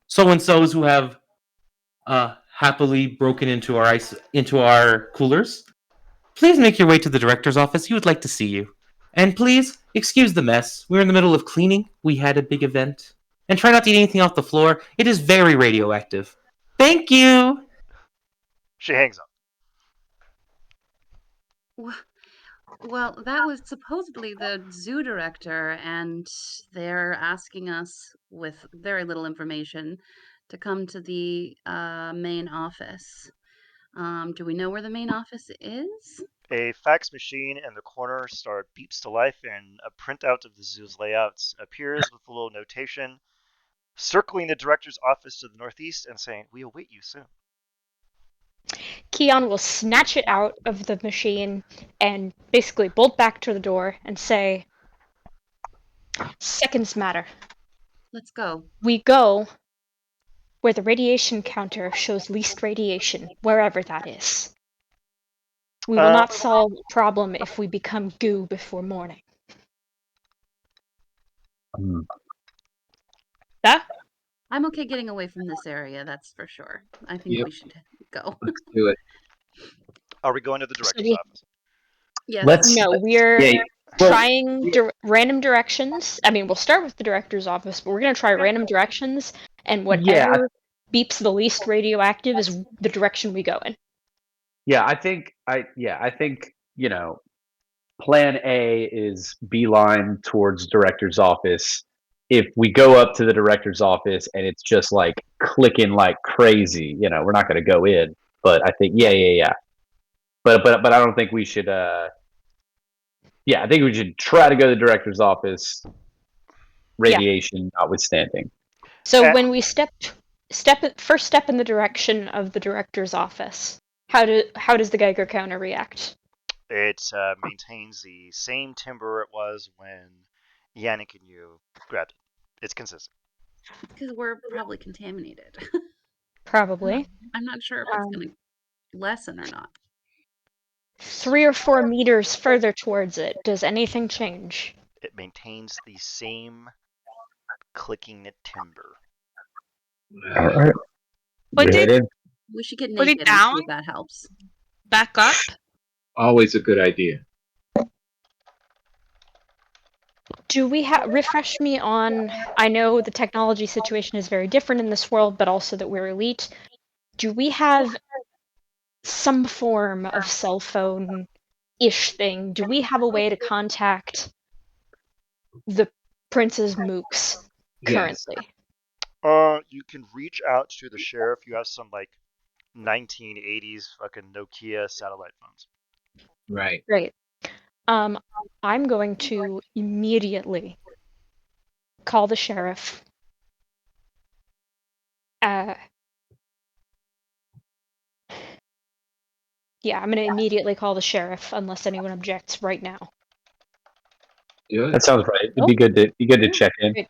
S6: so and so's who have happily broken into our coolers. Please make your way to the director's office. He would like to see you. And please excuse the mess. We're in the middle of cleaning. We had a big event. And try not to eat anything off the floor. It is very radioactive. Thank you.
S1: She hangs up.
S5: Well, that was supposedly the zoo director, and they're asking us with very little information to come to the main office. Do we know where the main office is?
S1: A fax machine in the corner beeps to life, and a printout of the zoo's layouts appears with a little notation circling the director's office to the northeast and saying, "We await you soon."
S7: Keon will snatch it out of the machine and basically bolt back to the door and say, "Seconds matter.
S5: Let's go.
S7: We go where the radiation counter shows least radiation, wherever that is. We will not solve the problem if we become goo before morning."
S2: Huh?
S5: I'm okay getting away from this area, that's for sure. I think
S4: Yep.
S5: we should go.
S4: Let's do it.
S1: Are we going to the director's
S7: we-
S1: office?
S5: Yes.
S7: No, we're
S8: Yeah, well,
S7: trying random directions. I mean, we'll start with the director's office, but we're going to try random directions, and whatever beeps the least radioactive is the direction we go in.
S8: yeah, I think plan A is beeline towards director's office. If we go up to the director's office and it's just like clicking like crazy, we're not going to go in. But I think yeah. But I don't think we should. I think we should try to go to the director's office. Radiation notwithstanding.
S7: So when we first step in the direction of the director's office, how does the Geiger counter react?
S1: It maintains the same timbre it was when Yannick and you grabbed it. It's consistent.
S5: Because we're probably contaminated.
S7: Probably.
S5: I'm not sure if it's going to lessen or not?
S7: 3 or 4 meters further towards it. Does anything change?
S1: It maintains the same clicking timber.
S8: All right.
S2: Put
S8: Go
S2: it,
S8: ahead.
S5: We should get
S2: Put it
S5: naked and
S2: down.
S5: see if that helps.
S2: back up.
S4: Always a good idea.
S7: Do we have refresh me on? I know the technology situation is very different in this world, but also that we're elite. Do we have some form of cell phone-ish thing? Do we have a way to contact the Prince's mooks
S4: Yes.
S7: currently?
S1: You can reach out to the sheriff. You have some like 1980s fucking Nokia satellite phones.
S4: Right.
S7: Great. I'm going to immediately call the sheriff. Yeah, I'm going to immediately call the sheriff unless anyone objects right now.
S4: Good.
S8: That sounds right. It'd be good to check in.
S7: Great.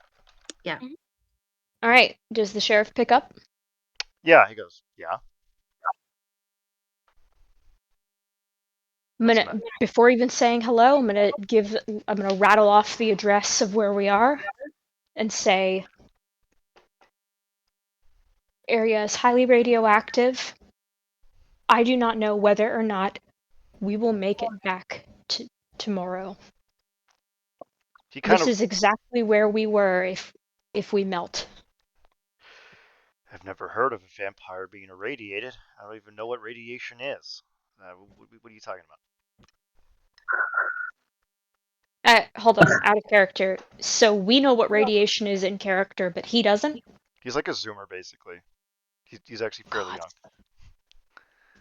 S5: Yeah.
S7: All right. Does the sheriff pick up?
S1: Yeah, he goes, yeah.
S7: I'm gonna, before even saying hello, I'm gonna rattle off the address of where we are and say, area is highly radioactive. I do not know whether or not we will make it back to tomorrow.
S1: He kind
S7: This
S1: of.
S7: is exactly where we were if we melt.
S1: I've never heard of a vampire being irradiated. I don't even know what radiation is. What are you talking about?
S7: Hold on, out of character. So we know what radiation is in character, but he doesn't?
S1: He's like a zoomer, basically. He's actually fairly
S7: God.
S1: young.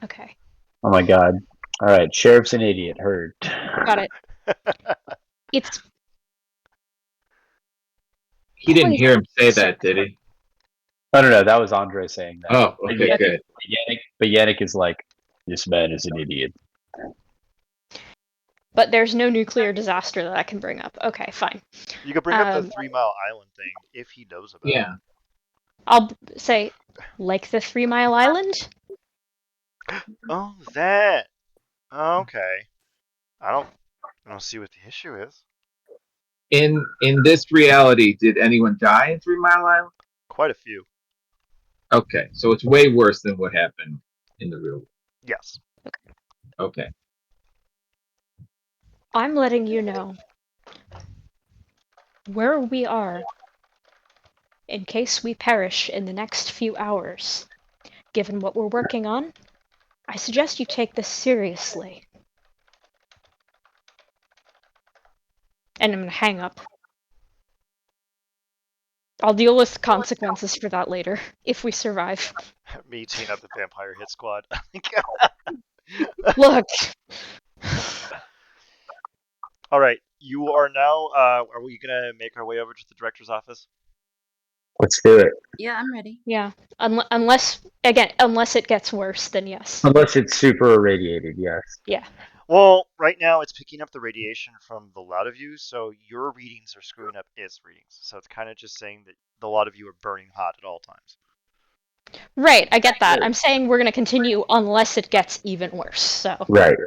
S7: Okay,
S8: Oh my god. All right, sheriff's an idiot. Heard.
S7: got it. It's
S4: He didn't
S7: poison,
S4: hear him say
S7: sir.
S4: that, did he?
S8: No. That was Andre saying that.
S4: Oh, okay,
S8: Yannick,
S4: good.
S8: But Yannick is like, this man is an idiot.
S7: But there's no nuclear disaster that I can bring up. Okay, fine.
S1: You could bring up the 3 Mile Island thing if he knows about it.
S4: Yeah.
S7: I'll say, like the 3 Mile Island?
S1: Oh, that. Okay. I don't see what the issue is.
S4: In this reality, did anyone die in 3 Mile Island?
S1: Quite a few.
S4: Okay, so it's way worse than what happened in the real world.
S1: Yes.
S4: Okay.
S7: I'm letting you know where we are in case we perish in the next few hours. Given what we're working on, I suggest you take this seriously. And I'm gonna hang up. I'll deal with consequences for that later, if we survive.
S1: Me teeing up the vampire hit squad.
S7: Look!
S1: All right. You are now. Are we gonna make our way over to the director's office?
S8: Let's do it.
S5: Yeah, I'm ready.
S7: Yeah. Unless it gets worse, then yes.
S8: Unless it's super irradiated, yes.
S7: Yeah.
S1: Well, right now it's picking up the radiation from the lot of you, so your readings are screwing up its readings. So it's kind of just saying that the lot of you are burning hot at all times.
S7: Right, I get that. I'm saying we're gonna continue unless it gets even worse, so.
S8: Right.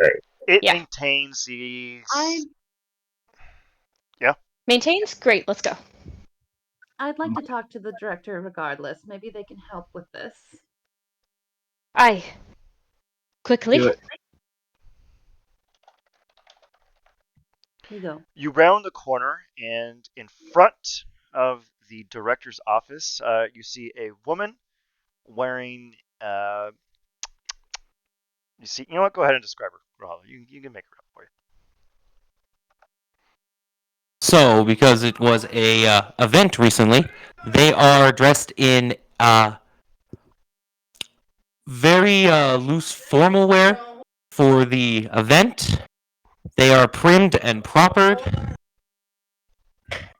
S1: It
S7: Yeah.
S1: maintains the.
S7: Maintains? Great, let's go.
S5: I'd like to talk to the director regardless. Maybe they can help with this.
S7: Aye. Quickly?
S4: Do it.
S5: You go.
S1: You round the corner, and in front of the director's office, you see a woman wearing. You see, you know what? Go ahead and describe her, Rohala. You can make her up for you.
S6: So, because it was a event recently, they are dressed in very loose formal wear for the event. They are primmed and propered,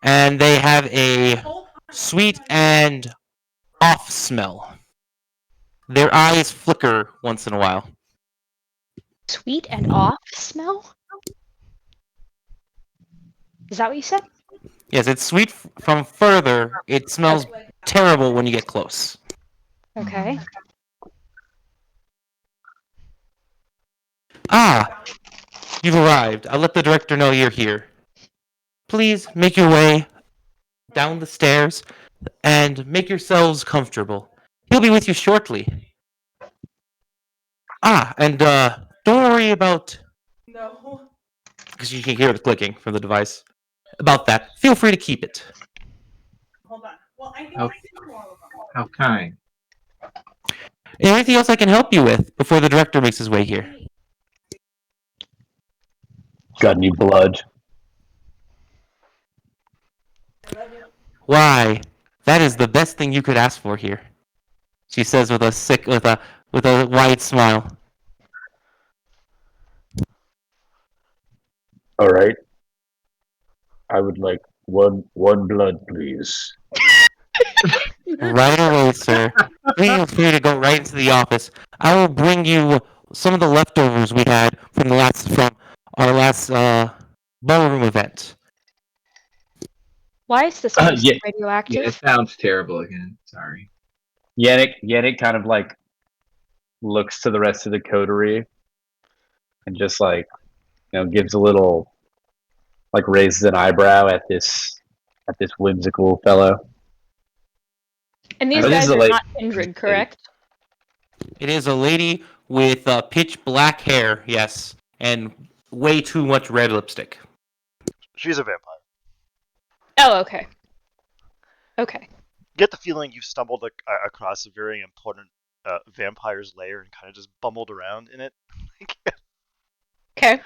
S6: and they have a sweet and off smell. Their eyes flicker once in a while.
S7: Sweet and off smell? Is that what you said?
S6: Yes, it's sweet from further. It smells terrible when you get close.
S7: Okay.
S6: Ah, you've arrived. I'll let the director know you're here. Please make your way down the stairs and make yourselves comfortable. He'll be with you shortly. Ah, and don't worry about no, because you can hear the clicking from the device. About that, feel free to keep it. Hold on. Well, I think
S4: How, how kind.
S6: anything else I can help you with before the director makes his way here?
S8: Got any blood?
S6: Why, that is the best thing you could ask for here. She says with a wide smile.
S8: All right. I would like one blood, please.
S6: Right away, sir. Feel free to go right into the office. I will bring you some of the leftovers we had from our last ballroom event.
S7: Why is this place
S8: Yeah,
S4: Yeah,
S7: radioactive?
S4: it sounds terrible again. Sorry.
S8: Yannick kind of like looks to the rest of the coterie and just like gives a little like raises an eyebrow at this whimsical fellow.
S7: And these
S8: Oh, this is
S7: guys
S8: a
S7: are
S8: lady.
S7: not Kindred, correct?
S6: It is a lady with pitch black hair, yes, and way too much red lipstick.
S1: She's a vampire.
S7: Oh, okay. Okay.
S1: Get the feeling you've stumbled across a very important vampire's lair and kind of just bumbled around in it.
S7: Okay.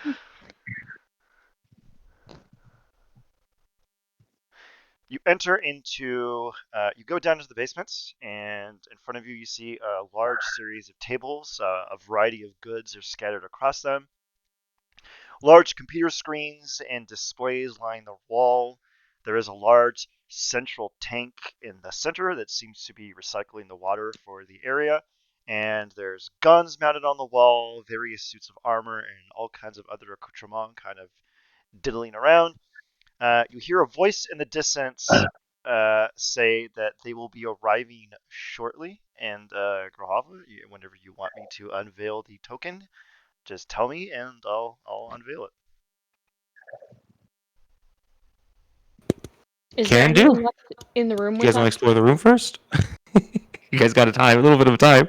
S1: You enter you go down to the basements, and in front of you, you see a large series of tables. A variety of goods are scattered across them. Large computer screens and displays line the wall. There is a large central tank in the center that seems to be recycling the water for the area. And there's guns mounted on the wall, various suits of armor, and all kinds of other accoutrements kind of diddling around. You hear a voice in the distance say that they will be arriving shortly. And Grahava, whenever you want me to unveil the token, just tell me and I'll unveil it.
S7: Is there
S6: Can do.
S7: anyone left in the room
S6: You
S7: with
S6: guys want to
S7: us?
S6: explore the room first? You guys got a little bit of time.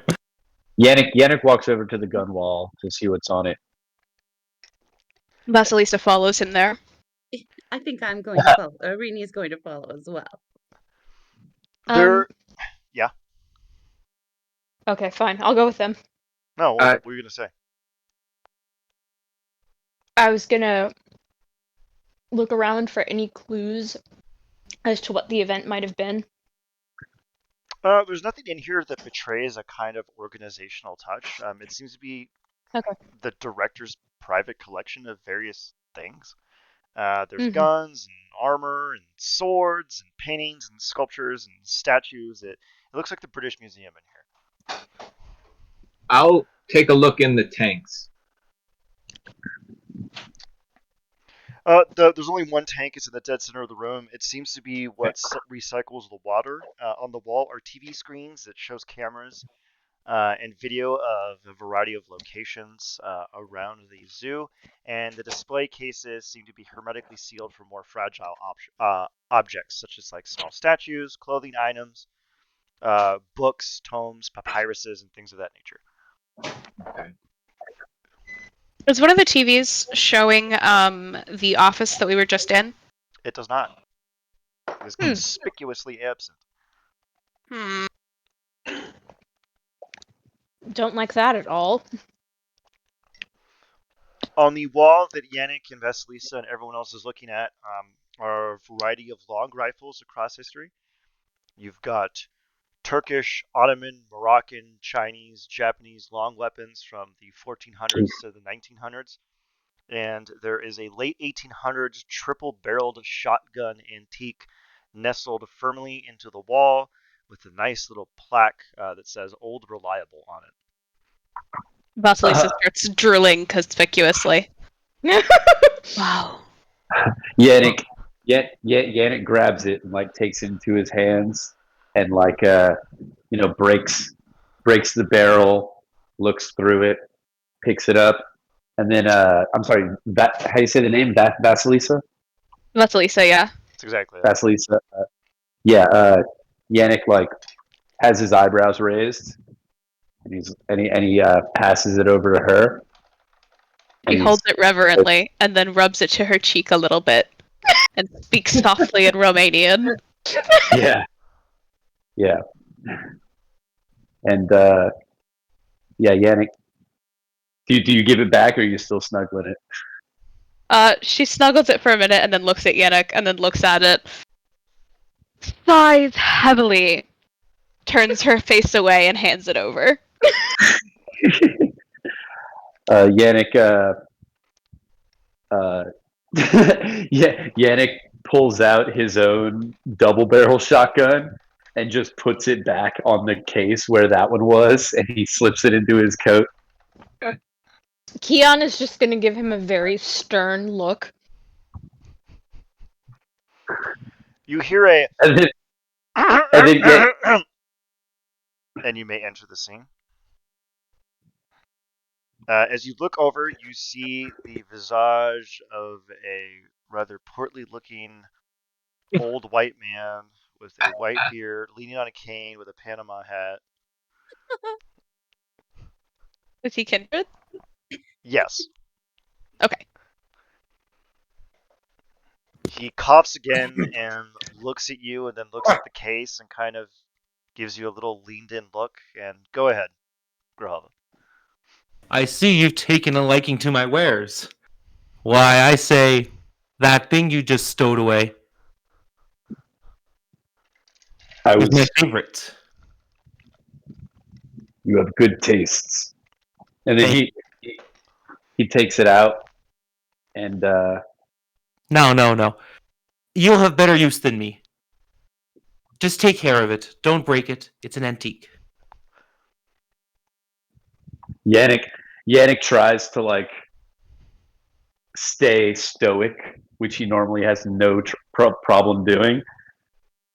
S8: Yannick walks over to the gun wall to see what's on it.
S2: Basilisa follows him there.
S5: I think I'm going to follow. Rini is going to follow as well.
S1: There, yeah.
S7: Okay, fine. I'll go with them.
S1: No, what were you gonna say?
S7: I was gonna look around for any clues as to what the event might have been.
S1: There's nothing in here that betrays a kind of organizational touch. It seems to be the director's private collection of various things. There's guns and armor and swords and paintings and sculptures and statues. It looks like the British Museum in here.
S4: I'll take a look in the tanks.
S1: There's only one tank. It's in the dead center of the room. It seems to be what recycles the water. On the wall are TV screens that shows cameras and video of a variety of locations around the zoo. And the display cases seem to be hermetically sealed for more fragile objects, such as like small statues, clothing items, books, tomes, papyruses, and things of that nature.
S4: Okay.
S2: Is one of the TVs showing the office that we were just in?
S1: It does not. It is conspicuously absent.
S7: Don't like that at all.
S1: On the wall that Yannick and Vasilisa and everyone else is looking at are a variety of long rifles across history. You've got Turkish, Ottoman, Moroccan, Chinese, Japanese long weapons from the 1400s to the 1900s. And there is a late 1800s triple-barreled shotgun antique nestled firmly into the wall with a nice little plaque that says "Old Reliable" on it.
S2: Basilisa starts drooling conspicuously. Wow.
S8: Yannick grabs it and like takes it into his hands and like breaks the barrel, looks through it, picks it up, And then I'm sorry, how you say the name? Vasilisa?
S2: That's Lisa, yeah.
S1: That's exactly it.
S8: Vasilisa. Yeah. Yannick like has his eyebrows raised, and he passes it over to her.
S2: He
S8: And
S2: holds it reverently and then rubs it to her cheek a little bit and speaks softly in Romanian.
S8: yeah, yeah, and yeah, Yannick. Do you give it back, or are you still snuggling it?
S2: She snuggles it for a minute and then looks at Yannick and then looks at it. Sighs heavily, turns her face away and hands it over.
S8: Yannick. Yeah, Yannick pulls out his own double barrel shotgun and just puts it back on the case where that one was, and he slips it into his coat.
S7: Keon is just gonna give him a very stern look.
S1: You hear a
S8: And then, yeah,
S1: and you may enter the scene. As you look over, you see the visage of a rather portly-looking old white man with a white beard, leaning on a cane with a Panama hat.
S2: Is he kindred?
S1: Yes.
S2: Okay.
S1: He coughs again and looks at you and then looks at the case and kind of gives you a little leaned-in look. And go ahead, Grahava.
S6: I see you've taken a liking to my wares. Why, I say, that thing you just stowed away
S8: I
S6: is my
S8: was.
S6: favorite.
S8: You have good tastes. And then
S6: Thank
S8: he takes it out, and
S6: No. You'll have better use than me. Just take care of it. Don't break it. It's an antique.
S8: Yannick tries to like stay stoic, which he normally has no problem doing.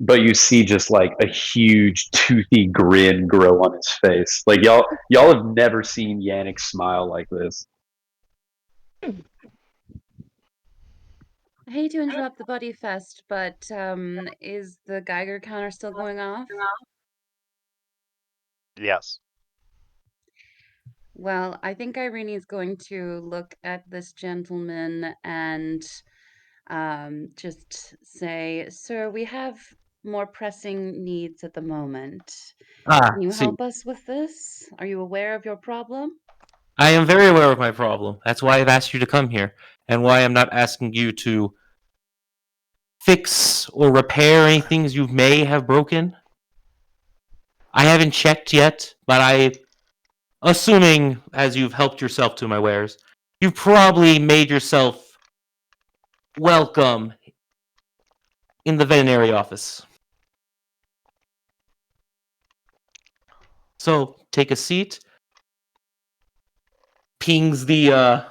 S8: But you see just like a huge toothy grin grow on his face. Like y'all have never seen Yannick smile like this.
S5: I hate to interrupt the buddy fest, but is the Geiger counter still going off?
S1: Yes.
S5: Well, I think Irene is going to look at this gentleman and just say, "Sir, we have more pressing needs at the moment. Can you
S6: See,
S5: help us with this? Are you aware of your problem?"
S6: I am very aware of my problem. That's why I've asked you to come here, and why I'm not asking you to fix or repair any things you may have broken. I haven't checked yet, but assuming as you've helped yourself to my wares, you've probably made yourself welcome in the veterinary office. So take a seat. Pings the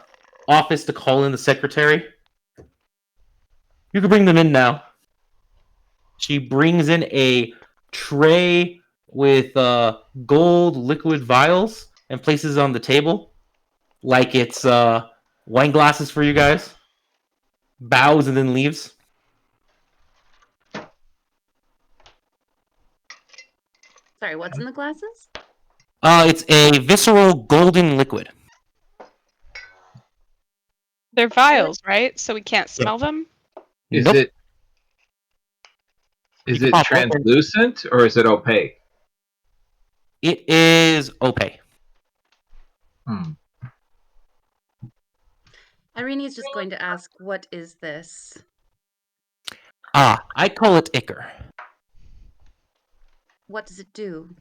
S6: office to call in the secretary. You can bring them in now. She brings in a tray with gold liquid vials and places it on the table like it's wine glasses for you guys. Bows and then leaves.
S5: Sorry, what's in the glasses?
S6: It's a visceral golden liquid.
S2: They're vials, right? So we can't smell them?
S4: Is
S6: Nope.
S4: it
S6: You
S4: is
S6: can
S4: it
S6: pop open.
S4: translucent or is it opaque?
S6: It is opaque.
S4: Hmm.
S5: Irene is just going to ask, "What is this?"
S6: I call it ichor.
S5: What does it do?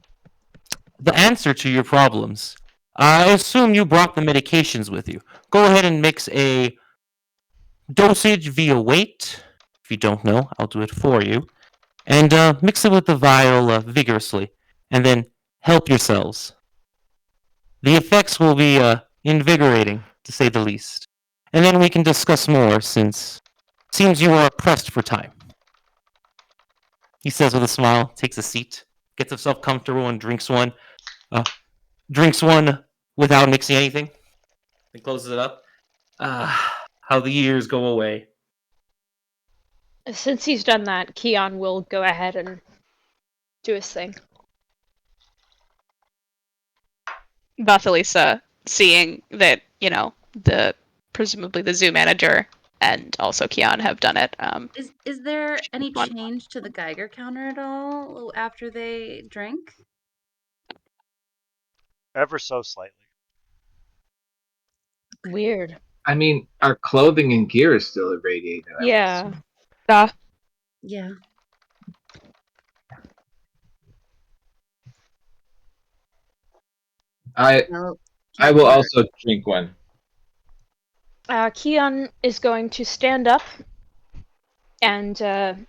S6: The answer to your problems. I assume you brought the medications with you. Go ahead and mix a dosage via weight. If you don't know, I'll do it for you. And mix it with the vial vigorously. And then help yourselves. The effects will be invigorating, to say the least. And then we can discuss more, since it seems you are pressed for time. He says with a smile, takes a seat, gets himself comfortable, and drinks one. Drinks one without mixing anything. and closes it up. How the years go away.
S7: Since he's done that, Keon will go ahead and do his thing.
S2: Vasilisa, seeing that, presumably the zoo manager and also Keon have done it.
S5: Is there any
S2: One.
S5: change to the Geiger counter at all after they drink?
S1: Ever so slightly.
S7: Weird.
S4: I mean, our clothing and gear is still irradiated. I would
S7: Yeah.
S4: assume.
S5: Yeah. Well,
S4: I will also drink one.
S7: Keon is going to stand up and do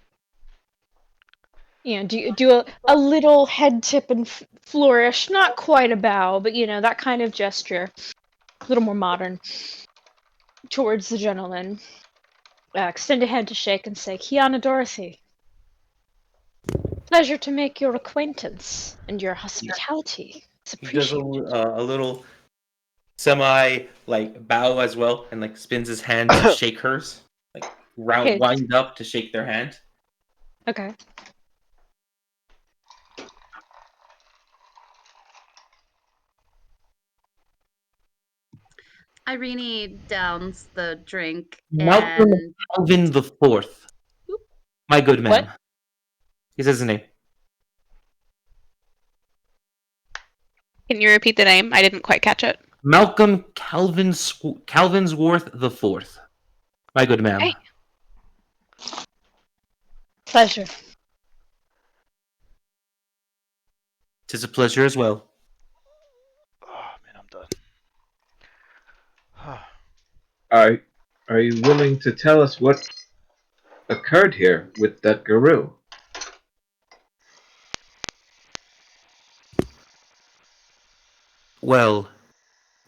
S7: a little head tip and flourish, not quite a bow, but that kind of gesture, a little more modern, towards the gentleman. Extend a hand to shake and say, Kiana Dorothy, pleasure to make your acquaintance and your hospitality. It's
S6: He does
S7: appreciated.
S6: a little semi bow as well, and spins his hand to shake hers,
S7: Okay.
S6: wind up to shake their hand.
S7: Okay.
S5: Irene downs the drink
S6: Malcolm
S5: and
S6: Calvin the Fourth. My good man.
S7: What?
S6: He says his name.
S2: Can you repeat the name? I didn't quite catch it.
S6: Malcolm Calvinsworth the Fourth. My good ma'am.
S2: Hey.
S7: Pleasure.
S6: Tis a pleasure as well.
S1: Oh man, I'm done.
S4: Are you willing to tell us what occurred here with that guru?
S6: Well,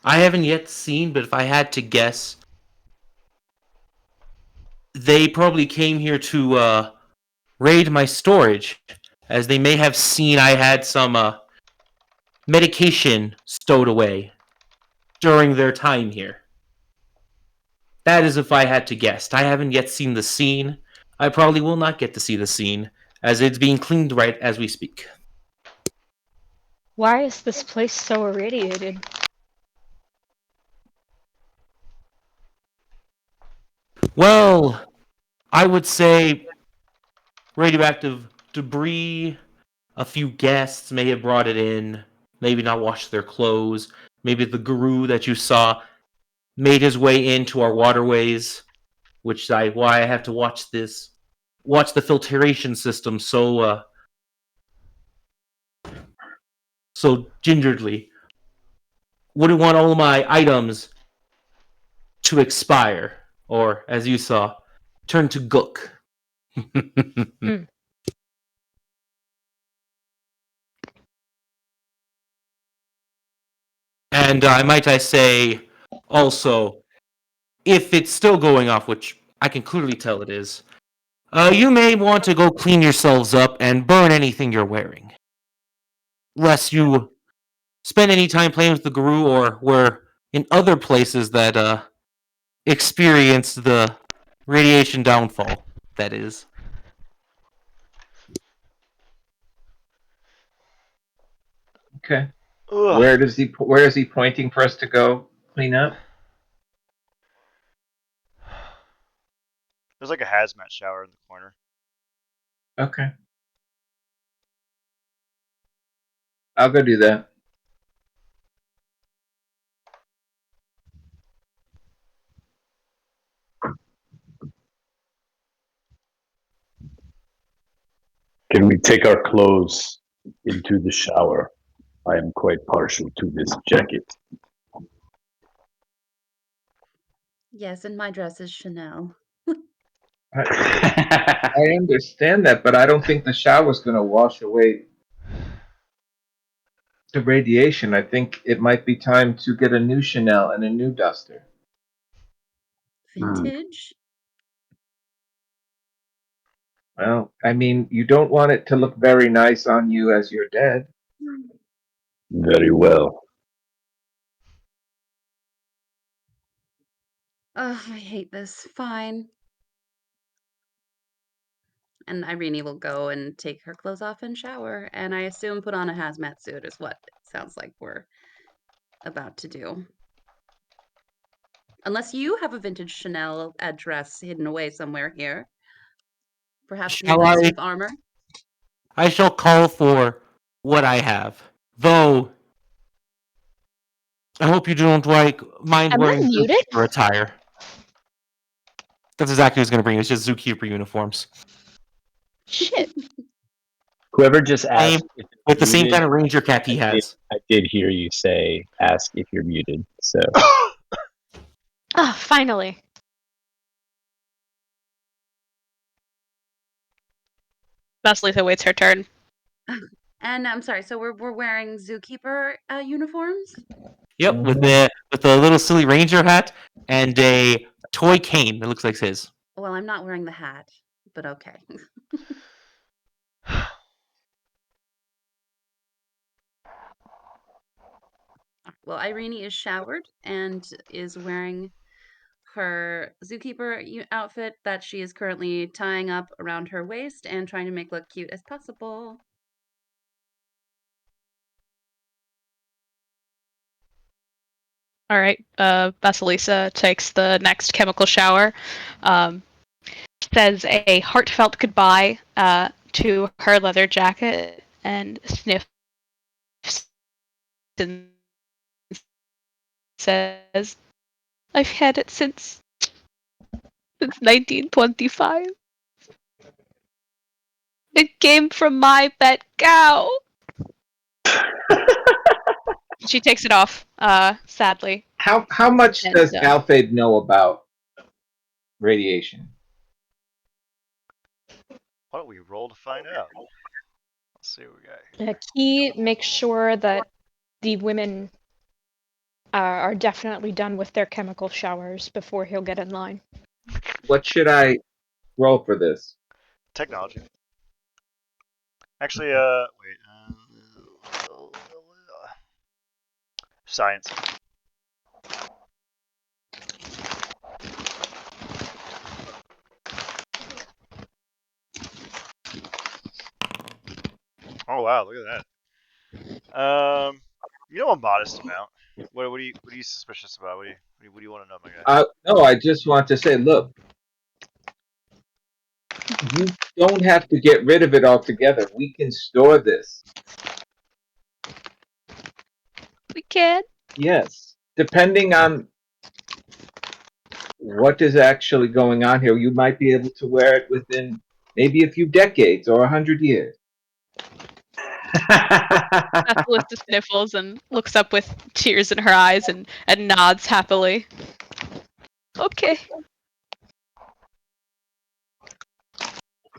S6: I haven't yet seen, but if I had to guess, they probably came here to raid my storage, as they may have seen I had some medication stowed away during their time here. That is if I had to guess. I haven't yet seen the scene. I probably will not get to see the scene, as it's being cleaned right as we speak.
S7: Why is this place so irradiated?
S6: Well, I would say radioactive debris. A few guests may have brought it in, maybe not washed their clothes. Maybe the guru that you saw made his way into our waterways, why I have to watch the filtration system so gingerly. Wouldn't want all of my items to expire, or as you saw, turn to gook. And might I say, also, if it's still going off, which I can clearly tell it is, you may want to go clean yourselves up and burn anything you're wearing. Lest you spend any time playing with the guru or were in other places that experienced the radiation downfall, that is.
S4: Okay.
S1: Ugh.
S4: Where is he pointing for us to go clean up?
S1: There's like a hazmat shower in the corner.
S4: Okay. I'll go do that.
S3: Can we take our clothes into the shower? I am quite partial to this jacket.
S5: yes, and my dress is Chanel.
S4: I understand that, but I don't think the shower's going to wash away the radiation. I think it might be time to get a new Chanel and a new duster.
S5: Vintage?
S4: Well, I mean, you don't want it to look very nice on you as you're dead.
S3: Very well.
S5: Ugh, I hate this. Fine. And Irene will go and take her clothes off and shower, and I assume put on a hazmat suit is what it sounds like we're about to do. Unless you have a vintage Chanel dress hidden away somewhere here. Perhaps an
S6: Shall I?
S5: expensive armor.
S6: I shall call for what I have. Though, I hope you don't mind
S7: Am I
S6: wearing
S7: muted?
S6: zookeeper attire. That's exactly what's going to bring you. It's just zookeeper uniforms.
S7: Shit.
S8: Whoever just
S6: Same,
S8: asked if you're
S6: with the same
S8: muted,
S6: kind of ranger cap he has.
S8: I did hear you say ask if you're muted. So
S7: Ah, finally.
S2: Vasilisa waits her turn.
S5: And I'm sorry, so we're wearing zookeeper uniforms?
S6: Yep, with the little silly ranger hat and a toy cane that looks like his.
S5: Well, I'm not wearing the hat, but okay. Well, Irene is showered and is wearing her zookeeper outfit that she is currently tying up around her waist and trying to make look cute as possible.
S2: All right. Vasilisa takes the next chemical shower. Says a heartfelt goodbye to her leather jacket and sniffs and says, "I've had it since 1925. It came from my pet cow." She takes it off, sadly.
S4: How much
S2: And,
S4: does Alfade know about radiation?
S1: Why don't we roll to find out? Let's see what we got.
S7: He makes sure that the women are definitely done with their chemical showers before he'll get in line.
S4: What should I roll for this?
S1: Technology. Actually, wait. Science. Oh wow, look at that. A modest amount. What are you suspicious about? What do you want to know, my guy?
S4: No, I just want to say, look, you don't have to get rid of it altogether. We can store this.
S2: we can.
S4: Yes. Depending on what is actually going on here, you might be able to wear it within maybe a few decades or 100 years.
S2: Vasilisa sniffles and looks up with tears in her eyes and nods happily. Okay.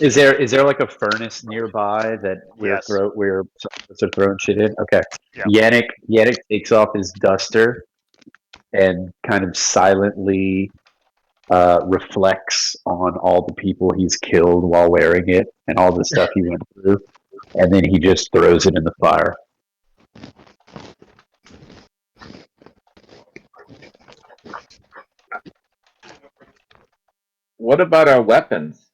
S8: is there like a furnace nearby that
S1: Yes.
S8: we're supposed to throw shit in? Okay.
S1: Yeah.
S8: Yannick takes off his duster and kind of silently reflects on all the people he's killed while wearing it and all the stuff he went through, and then he just throws it in the fire.
S4: What about our weapons?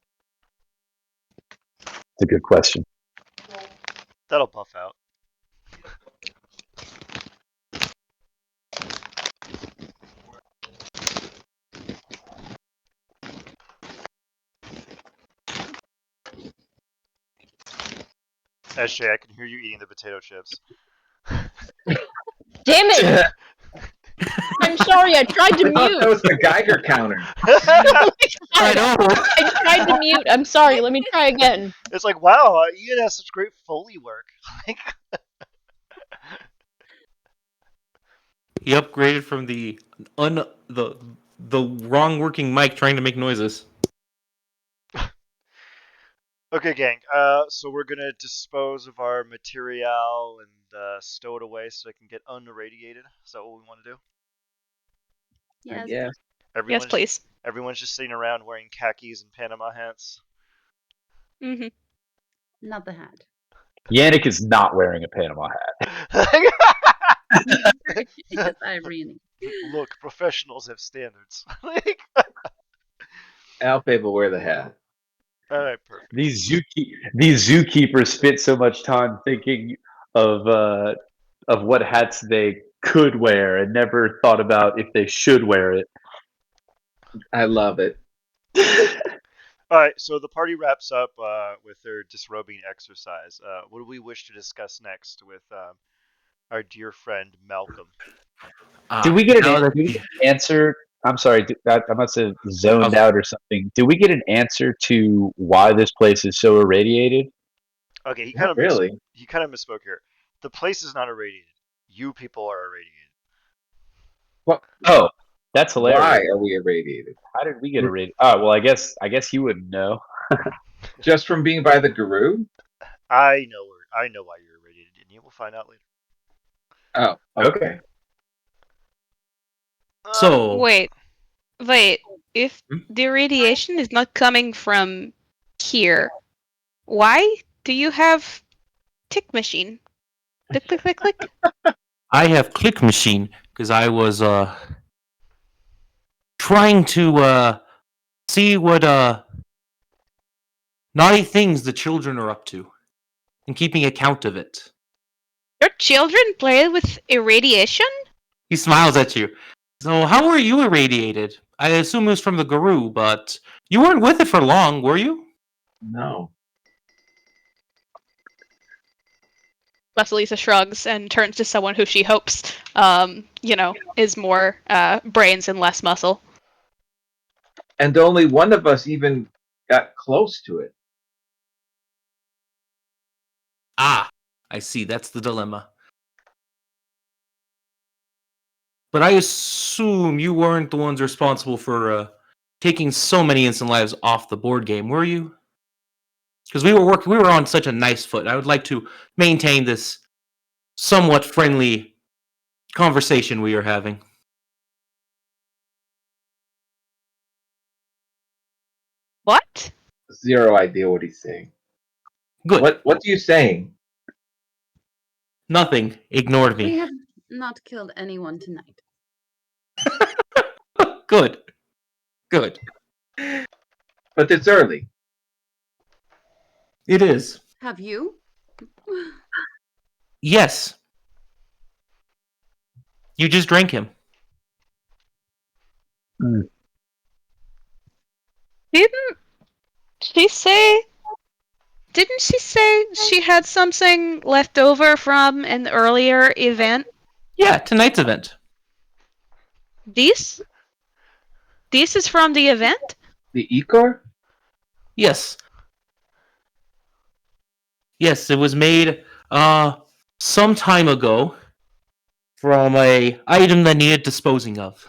S8: It's a good question.
S1: That'll buff out. SJ, I can hear you eating the potato chips.
S7: Damn it! I'm sorry, I tried to mute.
S4: That was the Geiger counter.
S6: I know.
S7: I tried to mute. I'm sorry, let me try again.
S1: It's like, wow, Ian has such great Foley work.
S6: He upgraded from the wrong working mic trying to make noises.
S1: Okay, gang. So we're gonna dispose of our material and stow it away so it can get unirradiated. Is that what we want to do?
S5: Yes.
S4: Yeah.
S2: Yes, please.
S1: Everyone's just sitting around wearing khakis and Panama hats.
S2: Mm-hmm.
S5: Not the hat.
S8: Yannick is not wearing a Panama hat.
S5: Yes, Irene.
S1: Look, professionals have standards.
S4: Alfie will wear the hat.
S1: All right, perfect.
S8: These zookeepers spent so much time thinking of what hats they could wear and never thought about if they should wear it.
S4: I love it.
S1: All right, so the party wraps up with their disrobing exercise. What do we wish to discuss next with our dear friend Malcolm?
S8: Did we get
S6: now
S8: an
S6: that
S8: answer? I'm sorry, I must have zoned
S6: Oh.
S8: out or something. Did we get an answer to why this place is so irradiated?
S1: Okay, he
S4: Not really.
S1: kind of misspoke here. The place is not irradiated. You people are irradiated.
S4: What?
S8: Oh, that's hilarious.
S4: Why are we irradiated?
S8: How did we get irradiated? Oh, well, I guess you wouldn't know.
S4: Just from being by the guru?
S1: I know why you're irradiated, and you will find out later.
S4: Oh, okay.
S6: So
S2: Wait. If
S6: Hmm?
S2: the radiation is not coming from here, why do you have tick machine? Click, click, click, click.
S6: I have click machine because I was trying to see what naughty things the children are up to and keeping account of it.
S2: Your children play with irradiation?
S6: He smiles at you. So how were you irradiated? I assume it was from the guru, but you weren't with it for long, were you?
S4: No.
S2: Vasilisa shrugs and turns to someone who she hopes, is more brains and less muscle.
S4: And only one of us even got close to it.
S6: Ah, I see. That's the dilemma. But I assume you weren't the ones responsible for taking so many innocent lives off the board game, were you? Because we were on such a nice foot. I would like to maintain this somewhat friendly conversation we are having.
S2: What?
S4: Zero idea what he's saying.
S6: Good.
S4: What are you saying?
S6: Nothing. Ignored
S5: We
S6: me.
S5: have not killed anyone tonight.
S6: Good. Good.
S4: But it's early.
S6: It is.
S5: Have you?
S6: Yes. You just drank him.
S2: Didn't she say? Didn't she say she had something left over from an earlier event?
S6: Yeah, tonight's event.
S2: This is from the event?
S4: The Ecor?
S6: Yes. Yes, it was made some time ago from a item that needed disposing of.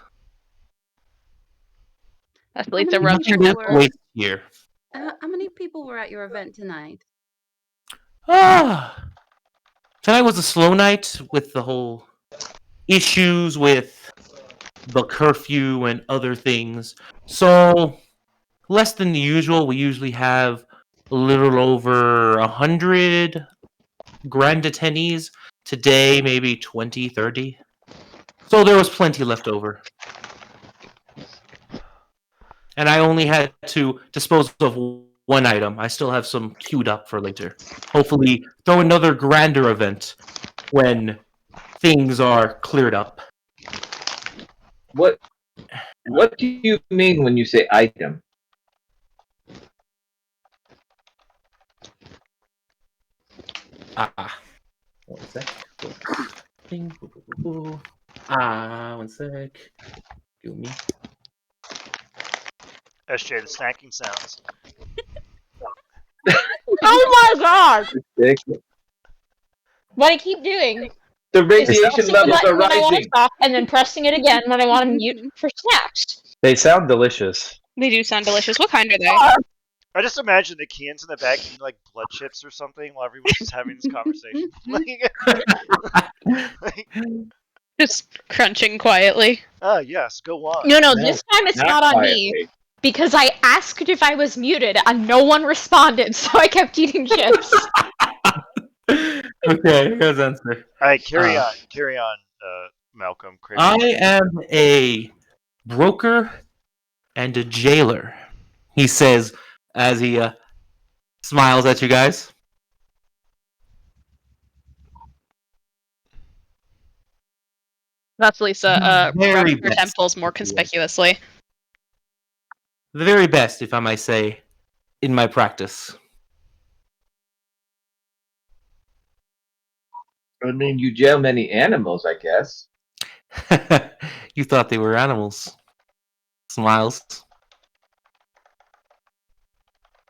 S2: Vasilisa rubs her
S6: Nothing
S5: people
S6: to
S5: were-
S6: waste here.
S5: How many people were at your event tonight?
S6: Tonight was a slow night with the whole issues with the curfew and other things. So less than the usual. We usually have a little over 100 grand attendees. Today, maybe 20, 30. So there was plenty left over. And I only had to dispose of one item. I still have some queued up for later. Hopefully, throw another grander event when things are cleared up.
S4: What do you mean when you say item?
S6: One sec. One sec. Give me.
S1: SJ, the snacking sounds.
S7: Oh my god!
S4: Ridiculous.
S7: What I keep doing
S4: The
S7: is
S4: radiation
S7: pressing the
S4: levels are
S7: button when I want to
S4: rising.
S7: stop, and then pressing it again when I want to mute for snacks.
S8: They sound delicious.
S2: They do sound delicious. What kind are they?
S1: I just imagine the cans in the back being like blood chips or something while everyone's just having this conversation.
S2: Just crunching quietly.
S1: Yes, go on.
S7: No,
S4: No,
S7: this time it's not on me.
S4: quietly.
S7: Because I asked if I was muted and no one responded, so I kept eating chips.
S6: Okay, here's answer.
S1: All right, carry on. Malcolm
S6: I
S1: Craven?
S6: am a broker and a jailer, he says as he smiles at you guys.
S2: Vasilisa
S6: The
S2: rubs
S6: very
S2: her
S6: best.
S2: temples more conspicuously.
S6: The very best, if I might say, in my practice.
S4: I mean, you jail many animals, I guess.
S6: You thought they were animals. Smiles.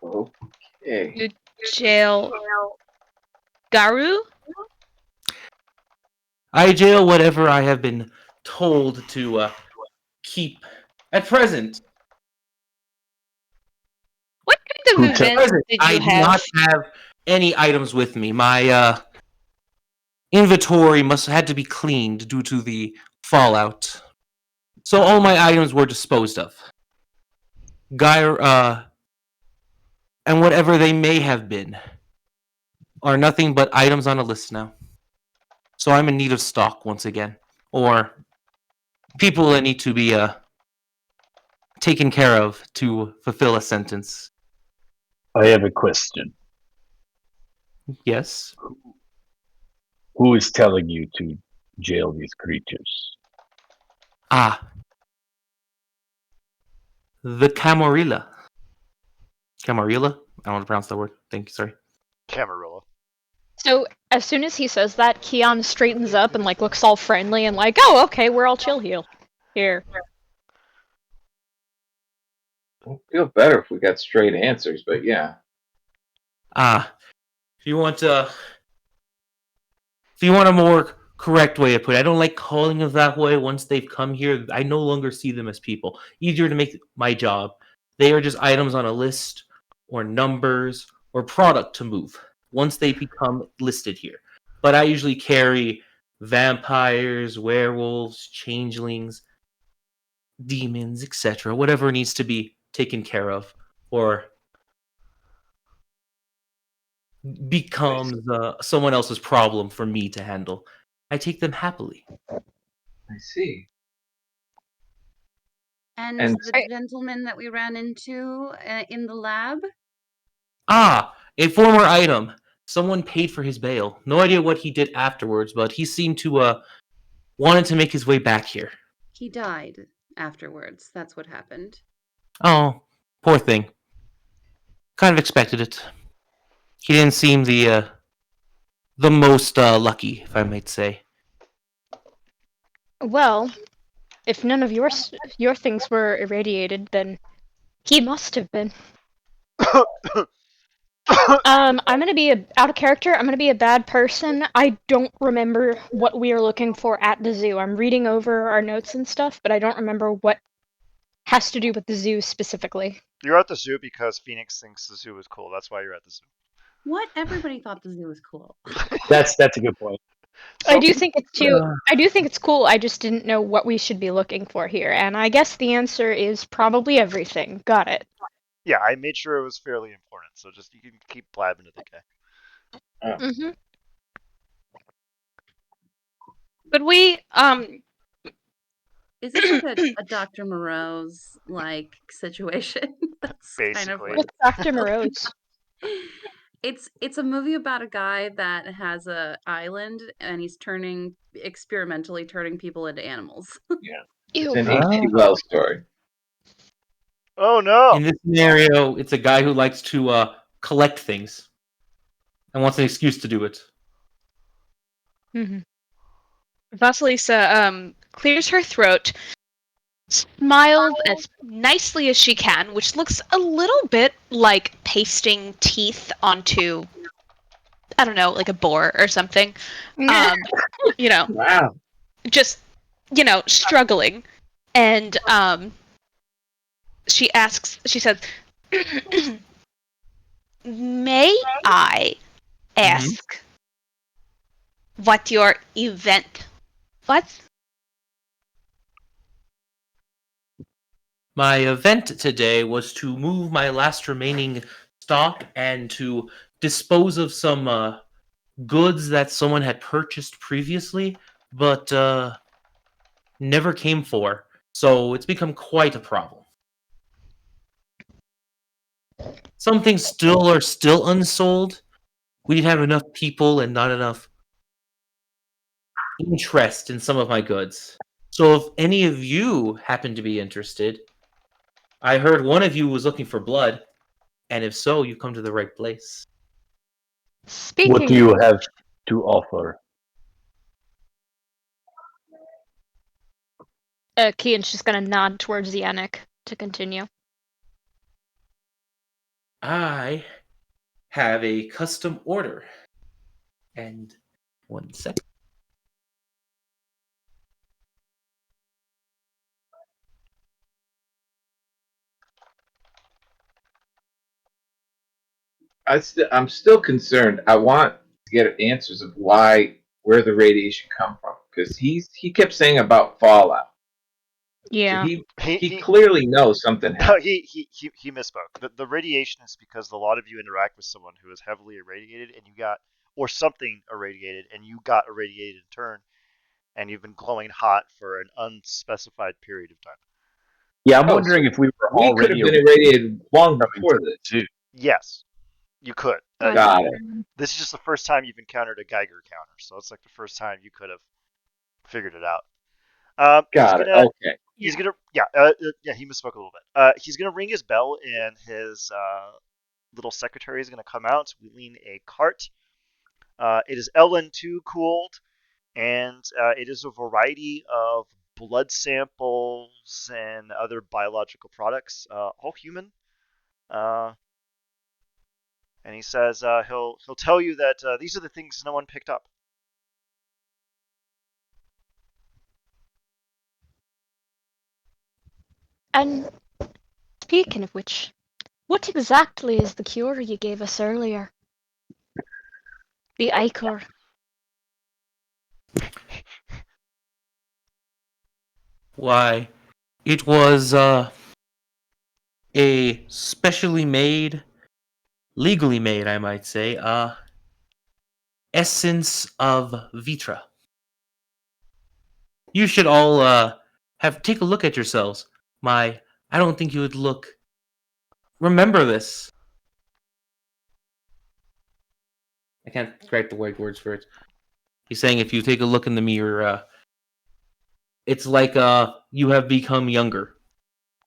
S4: Okay.
S2: You jail Garu?
S6: I jail whatever I have been told to keep at present.
S2: What kind of
S3: Who tell-
S2: events did
S6: I
S2: you
S6: do
S2: have?
S6: not have any items with me. My inventory had to be cleaned due to the fallout. So all my items were disposed of. And whatever they may have been are nothing but items on a list now. So I'm in need of stock once again. Or people that need to be taken care of to fulfill a sentence.
S3: I have a question.
S6: Yes.
S3: Who is telling you to jail these creatures?
S6: Ah. The Camarilla. Camarilla? I don't know how to pronounce that word. Thank you, sorry.
S1: Camarilla.
S7: So as soon as he says that, Keon straightens up and like looks all friendly and like, oh, okay, we're all chill here.
S4: I'd feel better if we got straight answers, but yeah.
S6: Ah. If you want a more correct way to put it, I don't like calling them that way. Once they've come here, I no longer see them as people. Easier to make my job. They are just items on a list, or numbers, or product to move once they become listed here. But I usually carry vampires, werewolves, changelings, demons, etc. Whatever needs to be taken care of, or becomes someone else's problem for me to handle. I take them happily.
S4: I see.
S5: And
S4: And-
S5: the gentleman that we ran into in the lab?
S6: Ah, a former item. Someone paid for his bail. No idea what he did afterwards, but he seemed to wanted to make his way back here.
S5: He died afterwards. That's what happened.
S6: Oh, poor thing. Kind of expected it. He didn't seem the most lucky, if I might say.
S7: Well, if none of your things were irradiated, then he must have been. I'm gonna be out of character. I'm gonna be a bad person. I don't remember what we are looking for at the zoo. I'm reading over our notes and stuff, but I don't remember what has to do with the zoo specifically.
S1: You're at the zoo because Phoenix thinks the zoo is cool. That's why you're at the zoo.
S5: What? Everybody thought the zoo was cool.
S8: That's a good point.
S7: I do think it's cool. I just didn't know what we should be looking for here, and I guess the answer is probably everything. Got it.
S1: Yeah, I made sure it was fairly important, so just you can keep blabbing to the guy.
S7: Mm-hmm.
S2: Could we
S5: Is this like a Dr. Moreau's like situation? That's kind of
S1: Basically.
S5: like
S7: What's Dr. Moreau's?
S5: it's a movie about a guy that has a island and he's experimentally turning people into animals.
S4: It's
S7: Ew.
S4: an H.G. Wells story.
S1: Oh no!
S6: In this scenario, it's a guy who likes to collect things and wants an excuse to do it.
S7: Mm-hmm.
S2: Vasilisa clears her throat, smiles as nicely as she can, which looks a little bit like pasting teeth onto, I don't know, like a boar or something. You know,
S4: Wow.
S2: just, struggling. And she says, may I ask what your event was?
S6: My event today was to move my last remaining stock and to dispose of some goods that someone had purchased previously but never came for. So it's become quite a problem. Some things are still unsold. We didn't have enough people and not enough interest in some of my goods. So if any of you happen to be interested, I heard one of you was looking for blood, and if so, you come to the right place.
S7: Speaking
S3: What do you have to offer?
S7: Kian's just gonna nod towards the Yannick to continue.
S6: I have a custom order. And 1 sec.
S4: I'm still concerned. I want to get answers of where the radiation come from, because he kept saying about fallout. So
S7: Yeah.
S4: he clearly knows something
S1: No,
S4: happened.
S1: he misspoke. The radiation is because a lot of you interact with someone who is heavily irradiated, and you got, or something irradiated, and you got irradiated in turn, and you've been glowing hot for an unspecified period of time.
S8: Yeah, I'm
S4: Oh,
S8: wondering
S4: so
S8: if we were
S4: we could have
S8: already
S4: been irradiated long
S8: coming
S4: before
S8: to
S4: this.
S8: the zoo.
S1: Yes, you could.
S4: Got it.
S1: This is just the first time you've encountered a Geiger counter, so it's like the first time you could have figured it out.
S4: Got it. Okay.
S1: He's gonna, yeah, he misspoke a little bit. He's gonna ring his bell, and his little secretary is gonna come out wheeling a cart. It is LN2 cooled, and it is a variety of blood samples and other biological products, all human. And he says he'll tell you that these are the things no one picked up.
S7: And speaking of which, what exactly is the cure you gave us earlier? The ichor.
S6: Why, it was a specially made, legally made, I might say, essence of Vitra. You should all take a look at yourselves. I don't think you would remember this. I can't write the right words for it. He's saying if you take a look in the mirror, it's like you have become younger.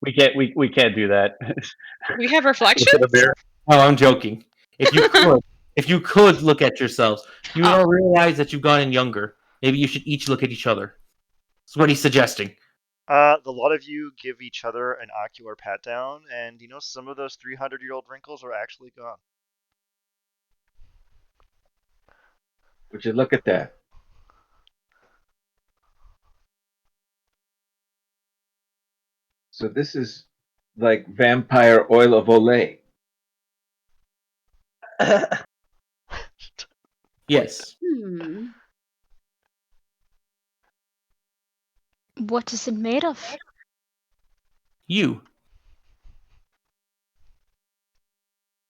S8: We can't do that.
S2: We have
S8: Look
S2: reflections?
S8: at the mirror.
S6: Oh, I'm joking. If you could look at yourselves, you would all realize that you've gotten younger. Maybe you should each look at each other. That's what he's suggesting.
S1: The lot of you give each other an ocular pat down, and you know some of those 300-year-old wrinkles are actually gone.
S4: Would you look at that? So this is like vampire oil of Olay.
S6: Yes.
S7: What is it made of?
S6: You.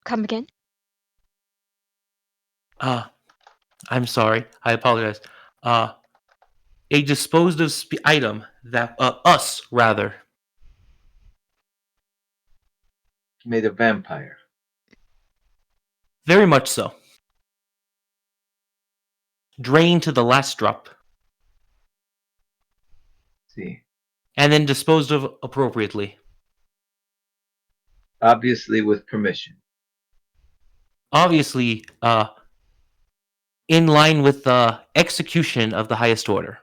S7: Come again?
S6: I'm sorry. I apologize. A disposed of item that us rather.
S4: Made of vampire.
S6: Very much so. Drained to the last drop.
S4: See.
S6: And then disposed of appropriately.
S4: Obviously with permission.
S6: Obviously, in line with the execution of the highest order.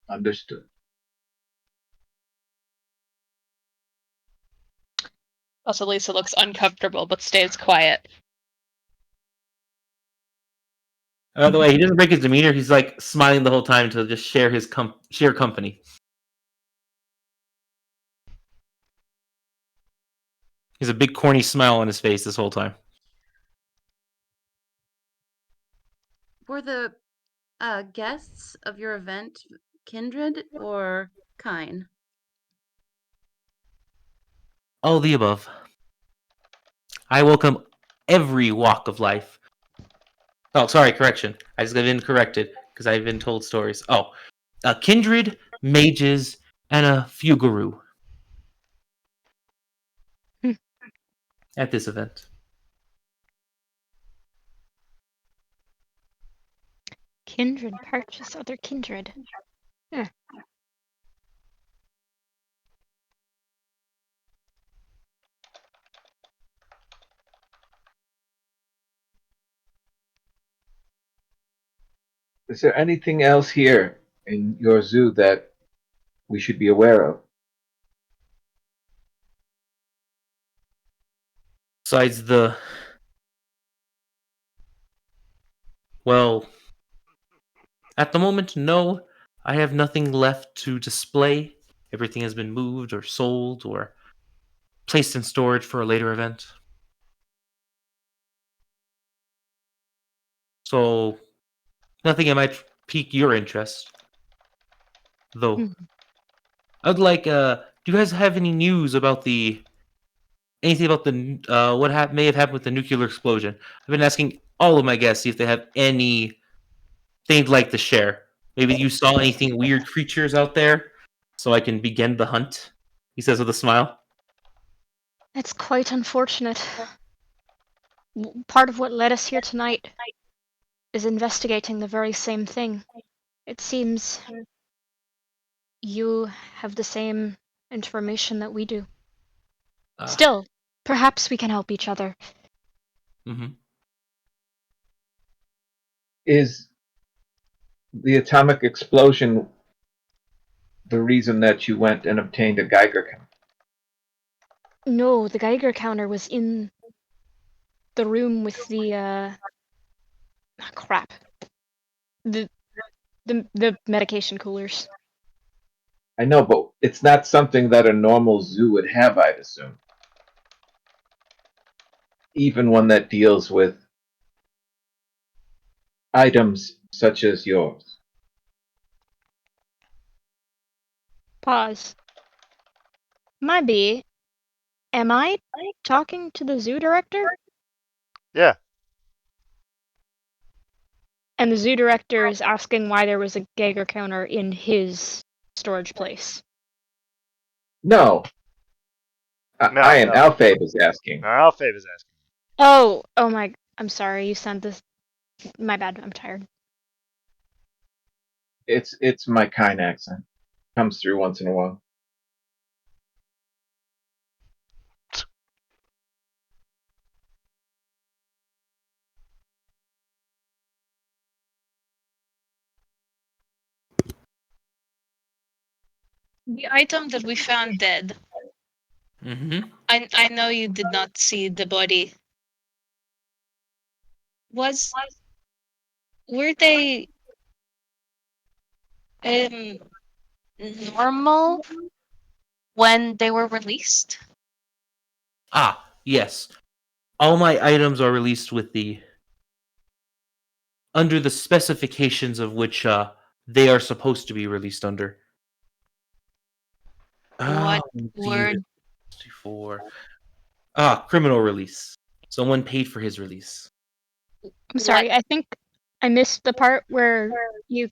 S4: Understood.
S2: Also, Lisa looks uncomfortable but stays quiet.
S6: By the way, he doesn't break his demeanor. He's like smiling the whole time to just share his share company. He's a big corny smile on his face this whole time.
S5: Were the guests of your event kindred or kine?
S6: All the above. I welcome every walk of life. Oh, sorry, correction. I just got incorrected. because I've been told stories. Oh, a kindred, mages, and a few guru
S2: Hmm.
S6: at this event.
S7: Kindred purchase other kindred.
S4: Is there anything else here in your zoo that we should be aware of?
S6: Besides the, well, at the moment, no. I have nothing left to display. Everything has been moved or sold or placed in storage for a later event. So, nothing that might pique your interest. Though,
S7: Hmm.
S6: I'd like, do you guys have any news about anything about the, what may have happened with the nuclear explosion? I've been asking all of my guests see if they have any they'd like to share. Maybe you saw anything weird creatures out there, so I can begin the hunt. He says with a smile.
S7: It's quite unfortunate. Part of what led us here tonight is investigating the very same thing. It seems you have the same information that we do. Still, perhaps we can help each other.
S6: Mm-hmm.
S4: Is the atomic explosion the reason that you went and obtained a Geiger counter?
S7: No, the Geiger counter was in the room with the crap. The the medication coolers.
S4: I know, but it's not something that a normal zoo would have, I'd assume. Even one that deals with items such as yours.
S7: Pause. Maybe. Am I talking to the zoo director?
S1: Yeah.
S7: And the zoo director is asking why there was a Geiger counter in his storage place.
S4: No.
S1: No,
S4: I am.
S1: no.
S4: Alfabe is asking.
S1: No, Alfabe is asking.
S7: Oh my, I'm sorry, you sent this. My bad, I'm tired.
S4: It's my kind accent. Comes through once in a while.
S2: The item that we found dead.
S6: Mm-hmm.
S2: I know you did not see the body. Were they um normal when they were released?
S6: Ah, yes. All my items are released with under the specifications of which they are supposed to be released under.
S2: What were
S6: Before. Criminal release. Someone paid for his release.
S7: I'm sorry, I think I missed the part where you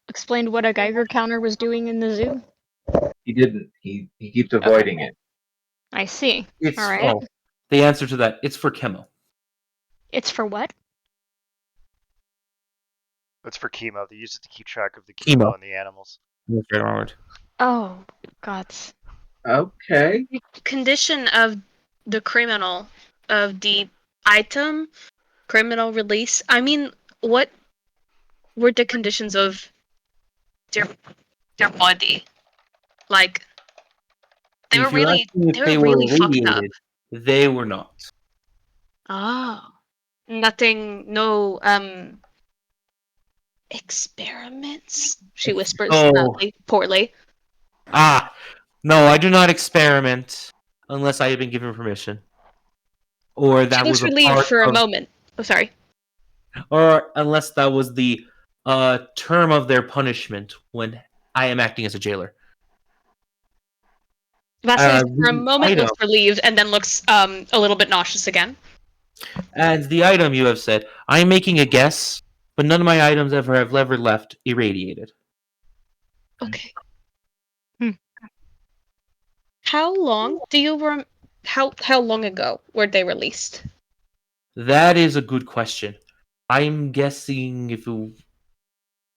S7: explained what a Geiger counter was doing in the zoo.
S4: He didn't. He keeps avoiding it.
S7: I see.
S6: It's
S7: All right.
S6: the answer to that. It's for chemo.
S7: It's for what?
S1: It's for chemo. They use it to keep track of the chemo in the animals.
S6: That's right, Arnold.
S7: Oh, God.
S4: Okay.
S2: the condition of the criminal of the item criminal release? I mean, what were the conditions of their body? Like they were
S6: If you're
S2: really
S6: asking if
S2: they were
S6: they were
S2: really fucked up.
S6: radiated, they were not.
S2: Oh. Nothing, no experiments? She whispers
S6: Oh.
S2: poorly.
S6: No, I do not experiment unless I have been given permission. Or
S2: She
S6: that
S2: looks
S6: was a
S2: relieved
S6: part
S2: for a
S6: of,
S2: moment. Oh, sorry.
S6: or unless that was the term of their punishment when I am acting as a jailer.
S2: Vasily for a
S6: The
S2: moment
S6: item,
S2: looks relieved and then looks a little bit nauseous again.
S6: and the item you have said, I'm making a guess but none of my items have ever left irradiated.
S2: Okay. How long do you how long ago were they released?
S6: That is a good question. I'm guessing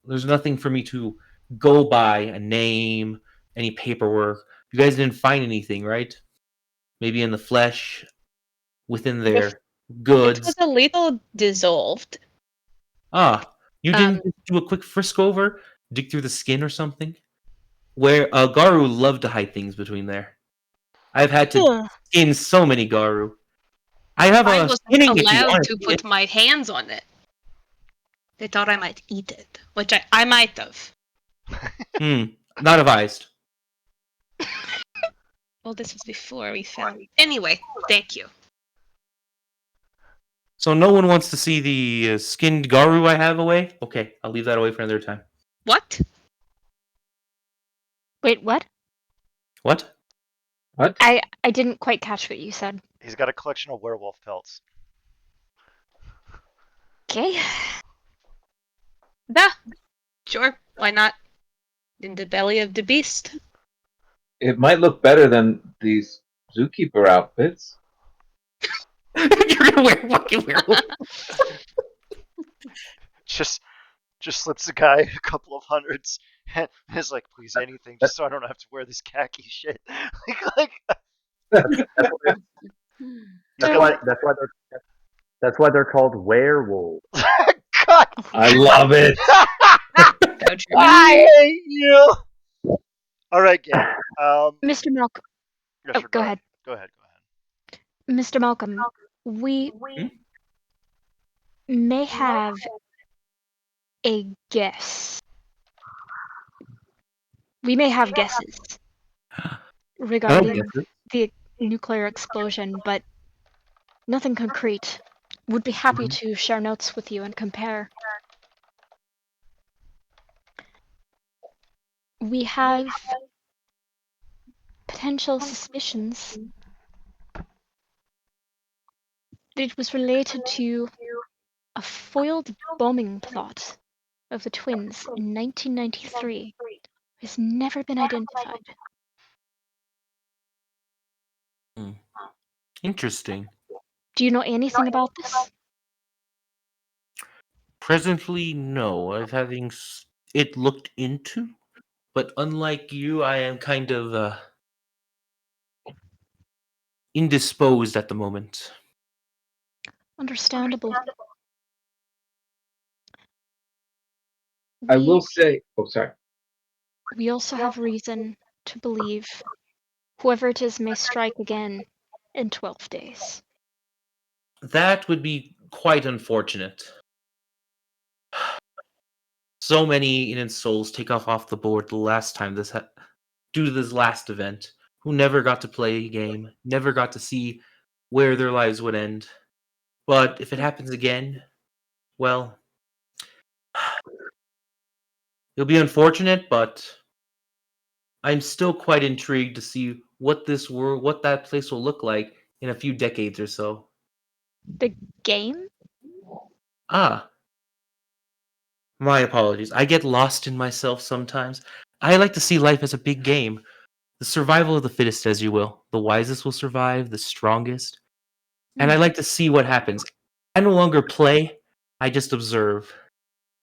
S6: there's nothing for me to go by, a name, any paperwork. You guys didn't find anything, right? Maybe in the flesh, within
S2: The
S6: their
S2: It
S6: goods.
S2: was a little dissolved.
S6: You didn't just do a quick frisk over, dig through the skin or something? Where Garu loved to hide things between there. I've had to skin so many Garu. I have
S2: I
S6: a
S2: wasn't
S6: skinning if you
S2: allowed
S6: want
S2: to
S6: to see
S2: put
S6: it.
S2: my hands on it. They thought I might eat it, which I might have.
S6: Not advised.
S2: Well, this was before we found. Anyway, thank you.
S6: So no one wants to see the skinned Garu I have away? Okay, I'll leave that away for another time.
S2: What?
S7: Wait, what?
S6: What?
S4: What?
S7: I didn't quite catch what you said.
S1: He's got a collection of werewolf pelts.
S7: Okay.
S2: Yeah, sure. Why not? In the belly of the beast.
S4: It might look better than these zookeeper outfits.
S6: You're gonna wear fucking werewolf.
S1: Just slips the guy a couple of hundreds and is like, please anything, just so I don't have to wear this khaki shit. like
S8: That's why they're called werewolves.
S1: God.
S4: I love it.
S1: I hate you. All right, gang.
S7: Mr. Malcolm.
S1: Yes,
S7: Go ahead.
S1: Go ahead.
S7: Mr. Malcolm, we may have a guess. We may have guesses regarding the nuclear explosion, but nothing concrete. Would be happy to share notes with you and compare. We have potential suspicions that it was related to a foiled bombing plot of the twins in 1993. Has never been identified.
S6: Interesting.
S7: Do you know anything about this?
S6: Presently, no. I've having it looked into, but unlike you, I am kind of indisposed at the moment.
S7: Understandable.
S4: I will say. Oh, sorry.
S7: We also have reason to believe whoever it is may strike again in 12 days.
S6: That would be quite unfortunate. So many innocent souls take off the board the last time due to this last event, who never got to play a game, never got to see where their lives would end. But if it happens again, well, it'll be unfortunate, but I'm still quite intrigued to see what that place will look like in a few decades or so.
S7: The game?
S6: My apologies. I get lost in myself sometimes. I like to see life as a big game. The survival of the fittest, as you will. The wisest will survive, the strongest. And I like to see what happens. I no longer play, I just observe.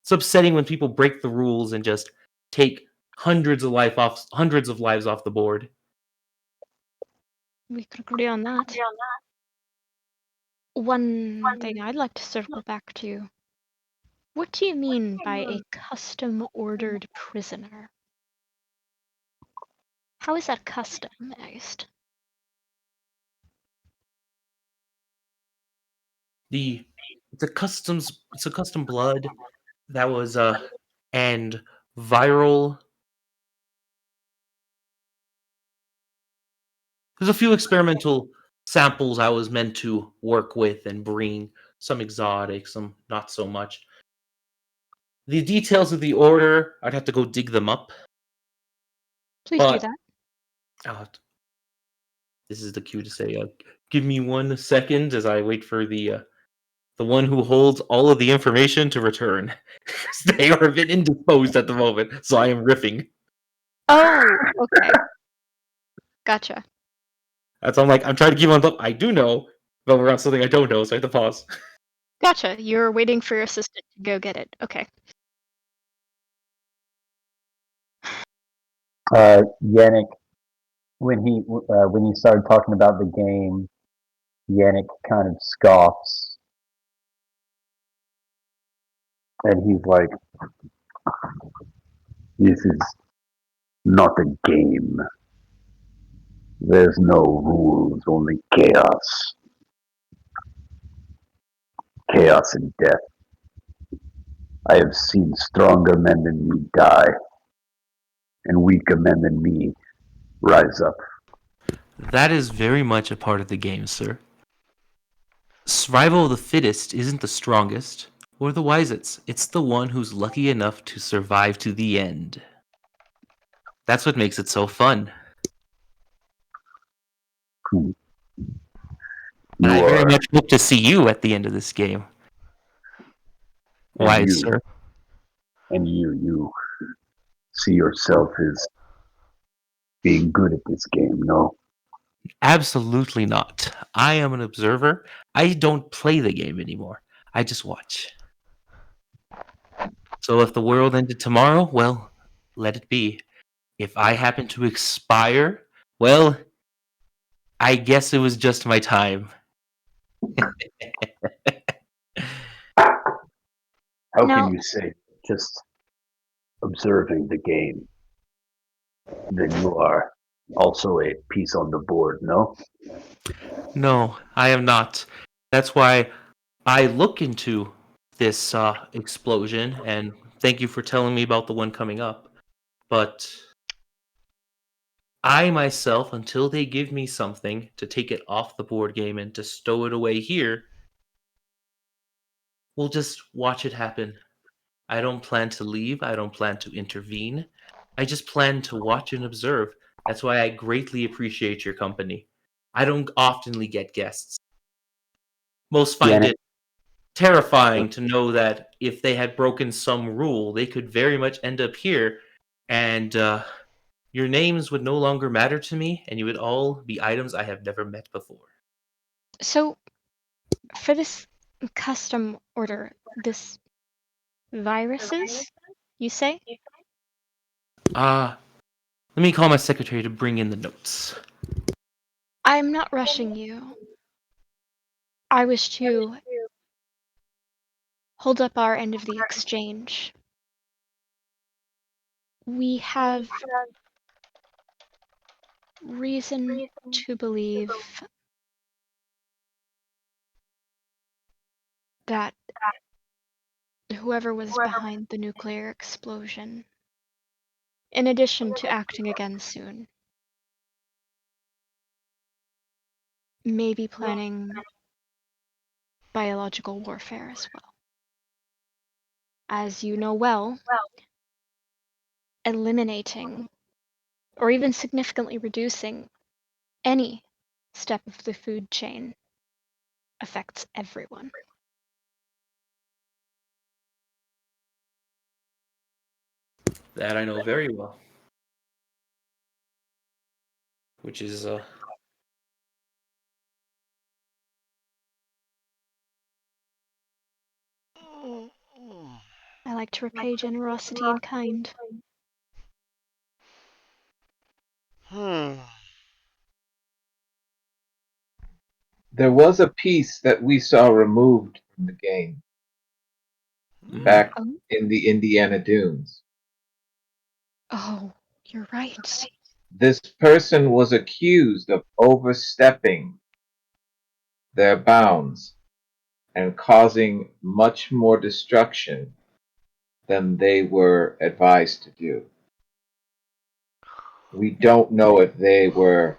S6: It's upsetting when people break the rules and just take hundreds of lives off the board.
S7: We could agree on that. One thing I'd like to circle back to. What do you mean by a custom-ordered prisoner? How is that customized?
S6: It's a custom blood that was and viral. There's a few experimental samples I was meant to work with and bring, some exotic, some not so much. The details of the order, I'd have to go dig them up.
S7: Please do that.
S6: This is the cue to say, give me 1 second as I wait for the the one who holds all of the information to return. They are a bit indisposed at the moment, so I am riffing.
S7: Oh, okay. Gotcha.
S6: That's I'm like I'm trying to keep on top. I do know, but we're on something I don't know, so I have to pause.
S7: Gotcha. You're waiting for your assistant to go get it. Okay.
S8: Yannick, when he started talking about the game, Yannick kind of scoffs, and he's like, "This is not a game. There's no rules, only chaos. Chaos and death. I have seen stronger men than me die, and weaker men than me rise up.
S6: That is very much a part of the game, sir. Survival of the fittest isn't the strongest or the wisest. It's the one who's lucky enough to survive to the end. That's what makes it so fun.
S8: Hmm.
S6: And I
S8: You
S6: very
S8: are,
S6: much hope to see you at the end of this game.
S8: and
S6: Wise,
S8: you,
S6: sir.
S8: and you see yourself as being good at this game, no?
S6: Absolutely not. I am an observer. I don't play the game anymore. I just watch. So if the world ended tomorrow, well, let it be. If I happen to expire, well, I guess it was just my time.
S8: How can
S7: Now,
S8: you say just observing the game? Then you are also a piece on the board, no?
S6: No, I am not. That's why I look into this explosion, and thank you for telling me about the one coming up. But I myself, until they give me something to take it off the board game and to stow it away here, will just watch it happen. I don't plan to leave. I don't plan to intervene. I just plan to watch and observe. That's why I greatly appreciate your company. I don't oftenly get guests. Most find
S8: Yannick,
S6: it terrifying to know that if they had broken some rule, they could very much end up here, and your names would no longer matter to me, and you would all be items I have never met before.
S7: so for this custom order, this viruses, you say?
S6: Let me call my secretary to bring in the notes.
S7: I'm not rushing you. I wish to hold up our end of the exchange. We have reason to believe that whoever was behind the nuclear explosion, in addition to acting again soon, may be planning biological warfare as well. As you know well, eliminating or even significantly reducing any step of the food chain affects everyone.
S6: That I know very well. Which is,
S7: I like to repay generosity in kind.
S1: Hmm.
S4: There was a piece that we saw removed from the game back
S7: Oh,
S4: in the Indiana Dunes.
S7: oh, you're right.
S4: This person was accused of overstepping their bounds and causing much more destruction than they were advised to do. We don't know if they were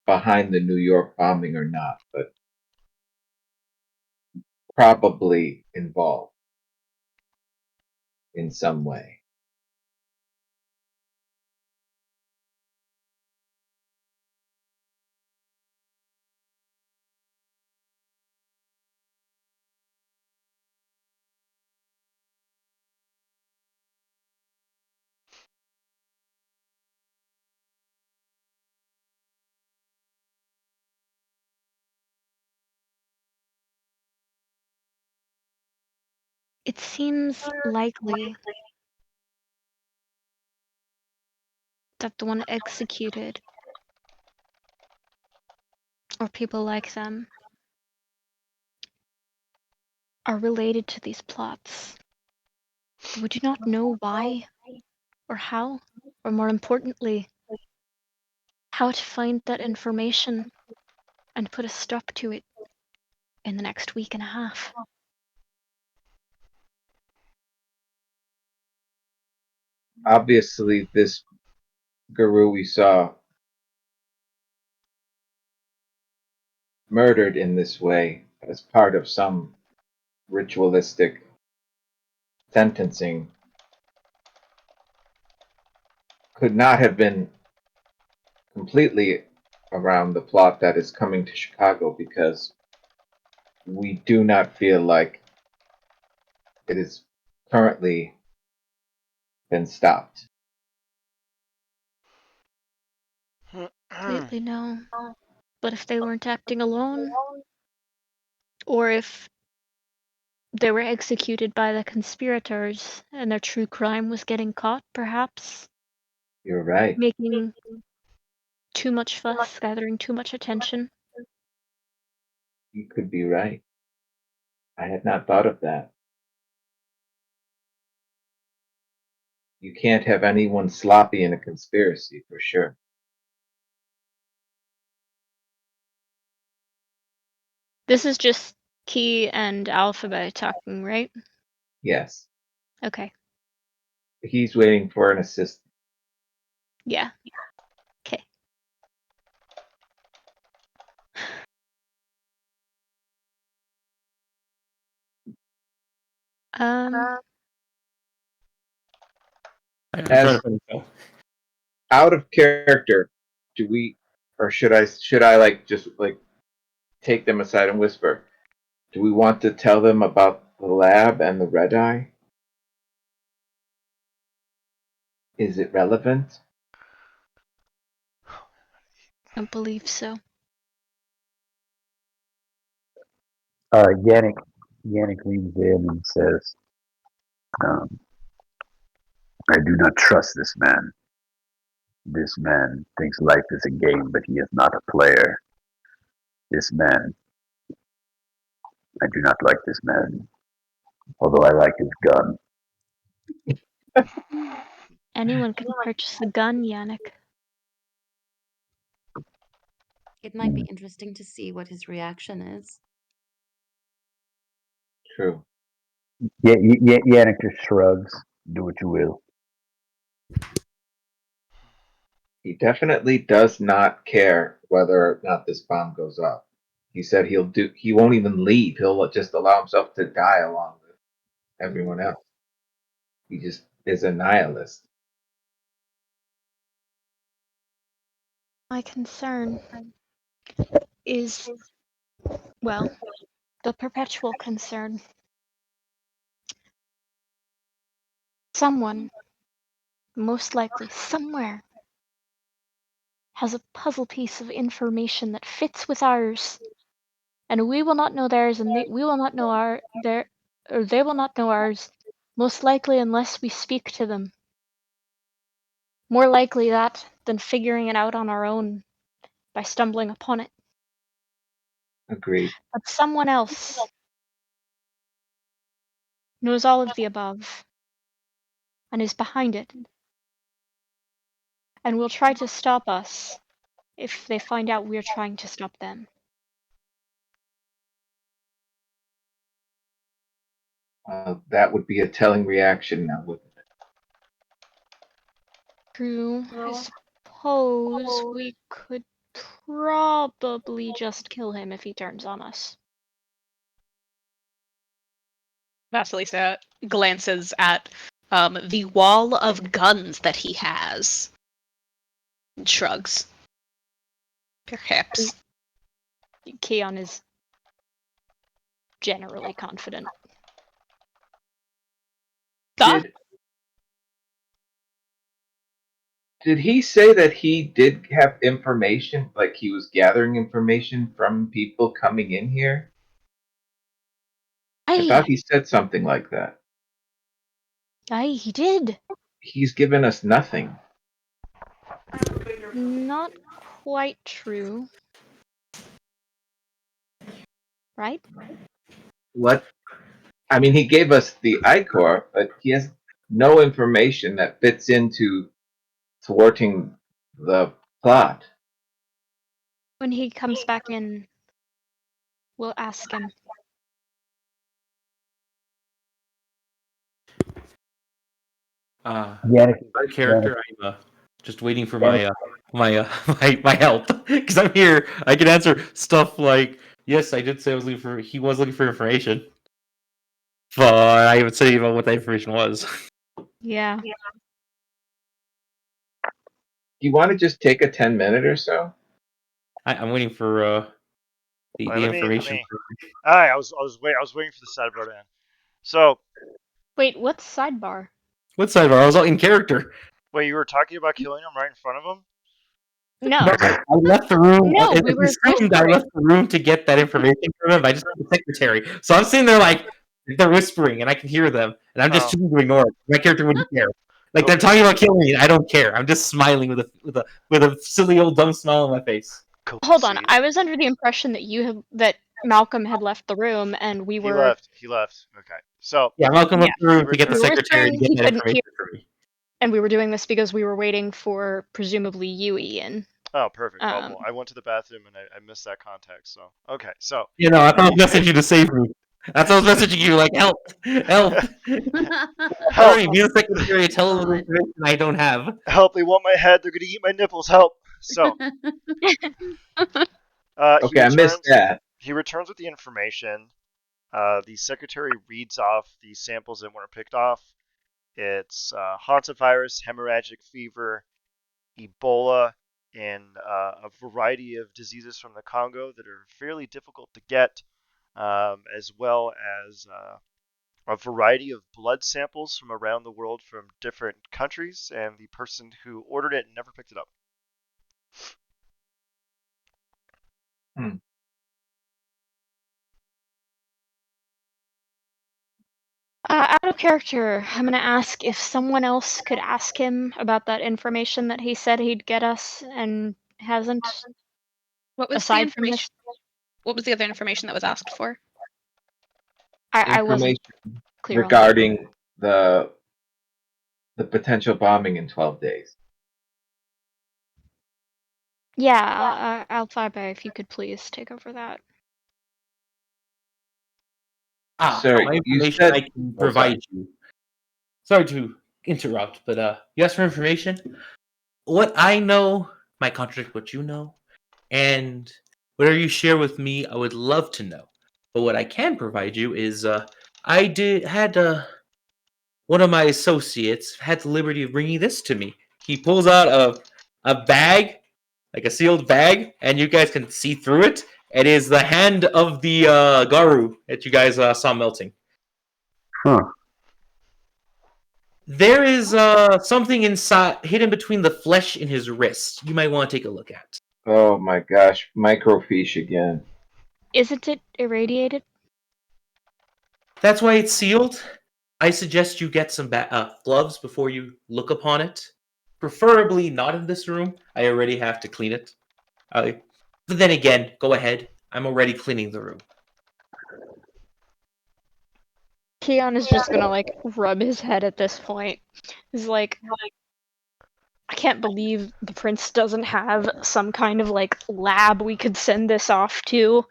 S4: behind the New York bombing or not, but probably involved in some way.
S7: It seems likely that the one executed, or people like them, are related to these plots. We do not know why or how, or more importantly, how to find that information and put a stop to it in the next week and a half.
S4: Obviously, this guru we saw murdered in this way as part of some ritualistic sentencing could not have been completely around the plot that is coming to Chicago, because we do not feel like it is currently been stopped.
S7: Completely no. But if they weren't acting alone, or if they were executed by the conspirators and their true crime was getting caught, perhaps,
S4: You're right.
S7: making too much fuss, gathering too much attention.
S4: You could be right. I had not thought of that. You can't have anyone sloppy in a conspiracy, for sure.
S7: This is just Key and Alphabet talking, right?
S4: Yes.
S7: Okay.
S4: He's waiting for an assistant.
S7: Yeah. Okay.
S6: I'm
S4: As
S6: trying to find it.
S4: out of character, do we, or should I like just like take them aside and whisper? Do we want to tell them about the lab and the red eye? Is it relevant?
S7: I believe so.
S3: Yannick leans in and says, um, I do not trust this man. This man thinks life is a game, but he is not a player. This man, I do not like this man, although I like his gun.
S7: Anyone can purchase a gun, Yannick.
S5: It might be interesting to see what his reaction is.
S4: True.
S3: Yannick just shrugs. Do what you will.
S4: He definitely does not care whether or not this bomb goes off. He said he won't even leave. He'll just allow himself to die along with everyone else. He just is a nihilist.
S7: My concern is, well, the perpetual concern. Someone, most likely somewhere, has a puzzle piece of information that fits with ours, and we will not know theirs, and we will not know or they will not know ours, most likely unless we speak to them. More likely that than figuring it out on our own by stumbling upon it.
S4: Agreed.
S7: But someone else knows all of the above and is behind it, and will try to stop us if they find out we're trying to stop them.
S4: That would be a telling reaction now, wouldn't it?
S7: True. I suppose we could probably just kill him if he turns on us.
S2: Vasilisa glances at the wall of guns that he has and shrugs. Perhaps.
S7: Keon is generally confident.
S4: Did he say that he did have information, like he was gathering information from people coming in here? I thought he said something like that.
S7: He did.
S4: He's given us nothing.
S7: Not quite true. Right?
S4: What? I mean, he gave us the Ichor, but he has no information that fits into thwarting the plot.
S7: When he comes back in, we'll ask him.
S3: Yannick,
S6: My character, I'm just waiting for my my help because I'm here. I can answer stuff like, yes, I did say I was looking for. He was looking for information, but I would say about what that information was.
S7: Yeah.
S4: Do you want to just take a 10-minute or so?
S6: I'm waiting for the
S1: Let me.
S6: information.
S1: All right, I was waiting for the sidebar to end. So,
S7: Wait, what's sidebar?
S6: What sidebar? I was in character.
S1: wait, you were talking about killing him right in front of him?
S7: No.
S6: I left the room.
S7: No,
S6: It
S7: we were
S6: screamed. I
S7: whispering.
S6: left the room to get that information from him. I just the secretary. So I'm sitting there like they're whispering, and I can hear them, and I'm just
S1: Oh.
S6: choosing to ignore it. My character wouldn't care. Like they're
S1: Okay.
S6: talking about killing me, and I don't care. I'm just smiling with a silly old dumb smile on my face.
S1: Cool.
S7: Hold on.
S1: See,
S7: I was under the impression that Malcolm had left the room and we
S1: he
S7: were
S1: left. He left. Okay. So,
S6: Yeah, Malcolm left the room to get the
S1: We were
S6: secretary to
S7: whispering,
S6: get
S7: he
S6: that
S7: couldn't
S6: information
S7: hear.
S6: for me.
S7: And we were doing this because we were waiting for presumably you, Ian.
S1: oh, perfect. Oh,
S7: Um,
S1: well, I went to the bathroom and I missed that context. So, okay. So,
S6: You know, I thought I was messaging you to save me. That's what I was messaging you, like help, help.
S1: help,
S6: Hurry, be the secretary. Tell them the information I don't have.
S1: help! They want my head. They're gonna eat my nipples. Help! So,
S4: Okay, I missed that.
S1: He returns with the information. The secretary reads off the samples that weren't picked off. It's hantavirus, hemorrhagic fever, Ebola, and a variety of diseases from the Congo that are fairly difficult to get, as well as a variety of blood samples from around the world from different countries, and the person who ordered it never picked it up.
S7: out of character, I'm gonna ask if someone else could ask him about that information that he said he'd get us and hasn't.
S2: What was the
S7: Aside from
S2: information?
S7: this,
S2: What was the other information that was asked for?
S7: I wasn't
S4: Information
S7: clear on that.
S4: regarding the potential bombing in 12 days.
S7: Yeah, Alphibe, if you could please take over that.
S4: Sir,
S6: My
S4: you
S6: information
S4: said.
S6: I can
S4: Oh, sorry.
S6: provide you. Sorry to interrupt, but you asked for information. What I know might contradict what you know, and whatever you share with me, I would love to know. But what I can provide you is, I had one of my associates had the liberty of bringing this to me. He pulls out a bag, like a sealed bag, and you guys can see through it. It is the hand of the Garu that you guys saw melting.
S3: Huh.
S6: There is something inside, hidden between the flesh in his wrist. You might want to take a look at.
S4: Oh my gosh, microfiche again.
S7: Isn't it irradiated?
S6: That's why it's sealed. I suggest you get some gloves before you look upon it. Preferably not in this room. I already have to clean it. But then again, go ahead. I'm already cleaning the room.
S7: Keon is just gonna like rub his head at this point. He's like, I can't believe the prince doesn't have some kind of like lab we could send this off to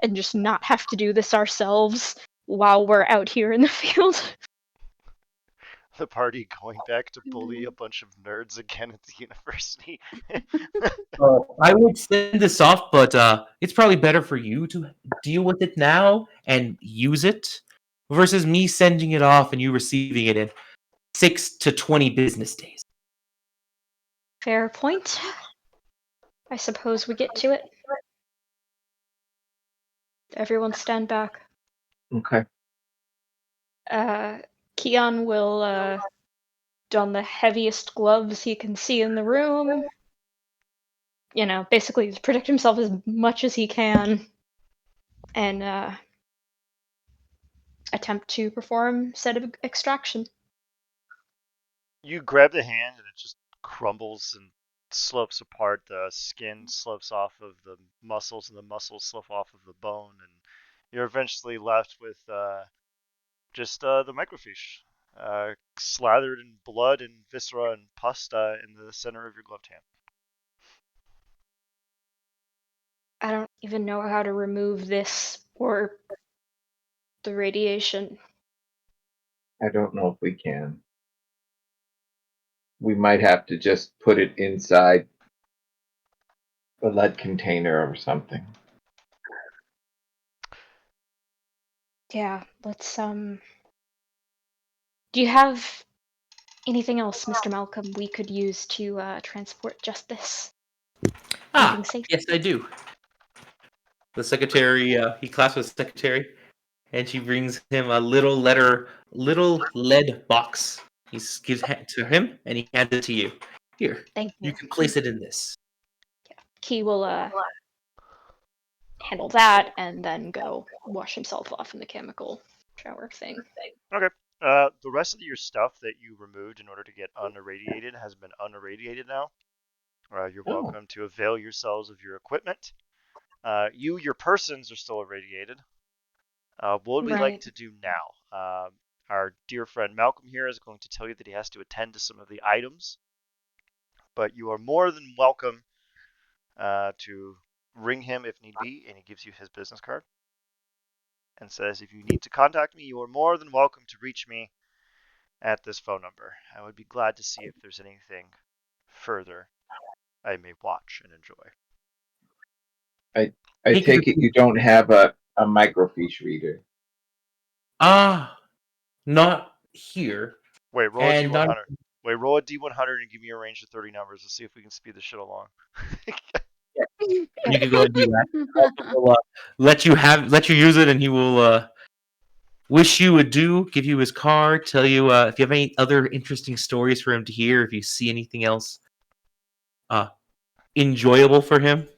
S7: and just not have to do this ourselves while we're out here in the field.
S1: The party going back to bully a bunch of nerds again at the university.
S6: I would send this off, but it's probably better for you to deal with it now and use it versus me sending it off and you receiving it in 6 to 20 business days.
S7: Fair point. I suppose we get to it. Everyone stand back.
S4: Okay.
S7: Keon will don the heaviest gloves he can see in the room. You know, basically to protect himself as much as he can. And attempt to perform said extraction.
S1: You grab the hand and it just crumbles and slopes apart. The skin slopes off of the muscles and the muscles slope off of the bone, and you're eventually left with just the microfiche, slathered in blood and viscera and pus in the center of your gloved hand.
S7: I don't even know how to remove this or the radiation.
S4: I don't know if we can. We might have to just put it inside a lead container or something.
S7: Yeah, let's do you have anything else, Mr. Malcolm, we could use to transport justice? Anything safe?
S6: Yes, I do. The secretary, he clasps with the secretary, and she brings him a little lead box. He gives it to him, and he hands it to you. Here,
S7: Thank
S6: you
S7: you.
S6: can place it in this.
S7: Key will handle that and then go wash himself off in the chemical shower thing.
S1: Okay. The rest of your stuff that you removed in order to get unirradiated has been unirradiated now. You're
S4: Oh.
S1: welcome to avail yourselves of your equipment. Your persons are still irradiated. What would we like
S7: Right.
S1: to do now? Our dear friend Malcolm here is going to tell you that he has to attend to some of the items, but you are more than welcome to ring him if need be, and he gives you his business card and says, if you need to contact me, you are more than welcome to reach me at this phone number. I would be glad to see if there's anything further I may watch and enjoy.
S4: I take it you don't have a microfiche reader.
S6: Not here.
S1: Wait, roll a
S6: And
S1: D100. Wait, roll a D100 and give me a range of 30 numbers. Let's see if we can speed this shit along.
S6: you can go and do that. He'll, let you use it, and he will wish you adieu, give you his card, tell you if you have any other interesting stories for him to hear, if you see anything else enjoyable for him,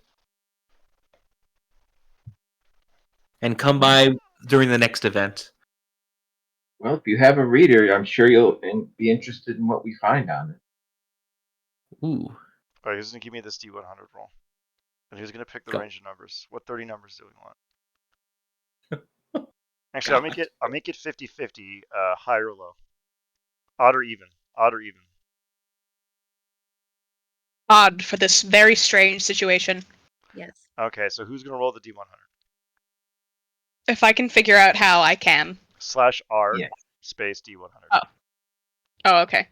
S6: and come by during the next event.
S4: Well, if you have a reader, I'm sure you'll be interested in what we find on it.
S6: Ooh.
S1: Alright, he's going to give me this D100 roll. And he's going to pick the
S6: Go.
S1: range of numbers. What 30 numbers do we want? Actually, I'll make it 50-50, high or low. Odd or even. Odd or even.
S2: Odd for this very strange situation.
S5: Yes.
S1: Okay, so who's going to roll the D100?
S2: If I can figure out how, I can.
S1: /R
S4: Yeah.
S1: space D100.
S2: Oh, okay.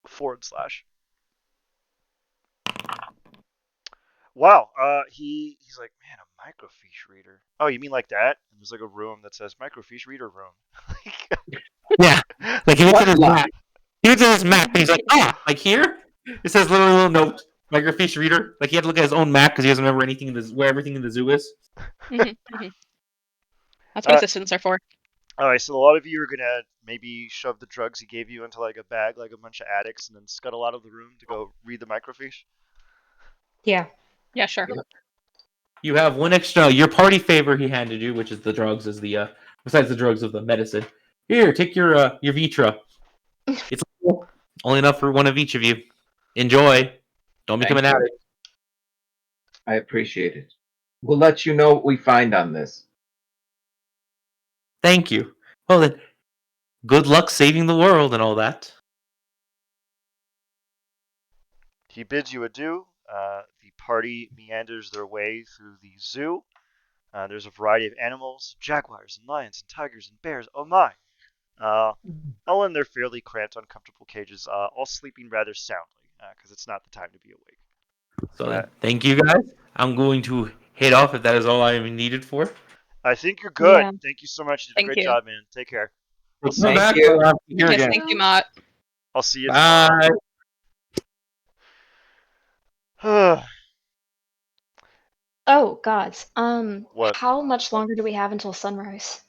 S1: /. Wow, he's like, man, a microfiche reader. Oh, you mean like that? And there's like a room that says microfiche reader room.
S6: Yeah. Like he looks at his map. He looks at his map and he's like, like here? It says little note, microfiche reader. Like he had to look at his own map because he doesn't remember anything where everything in the zoo is.
S2: That's what assistants are for.
S1: Alright, so a lot of you are gonna maybe shove the drugs he gave you into like a bag like a bunch of addicts and then scuttle out of the room to go read the microfiche.
S7: Yeah.
S2: Yeah, sure.
S6: You have one extra. Your party favor he handed you, which is the drugs, is the besides the drugs of the medicine. Here, take your Vitra. It's only enough for one of each of you. Enjoy. Don't become an
S4: Thank you.
S6: addict.
S4: I appreciate it. We'll let you know what we find on this.
S6: Thank you. Well then, good luck saving the world and all that.
S1: He bids you adieu. The party meanders their way through the zoo. There's a variety of animals, jaguars and lions and tigers and bears. Oh my! All in their fairly cramped, uncomfortable cages, all sleeping rather soundly, because it's not the time to be awake.
S6: So then, thank you guys. I'm going to head off if that is all I am needed for.
S1: I think you're good.
S7: Yeah.
S1: Thank you so much. You did a
S2: Thank
S1: great
S2: you.
S1: job, man. Take care. I'll see
S6: Come
S1: you.
S6: back.
S4: you.
S6: We'll have you here
S2: Yes,
S6: again.
S2: thank you, Mott.
S1: I'll see you tomorrow.
S6: Bye.
S7: Oh, gods.
S1: What?
S7: How much longer do we have until sunrise?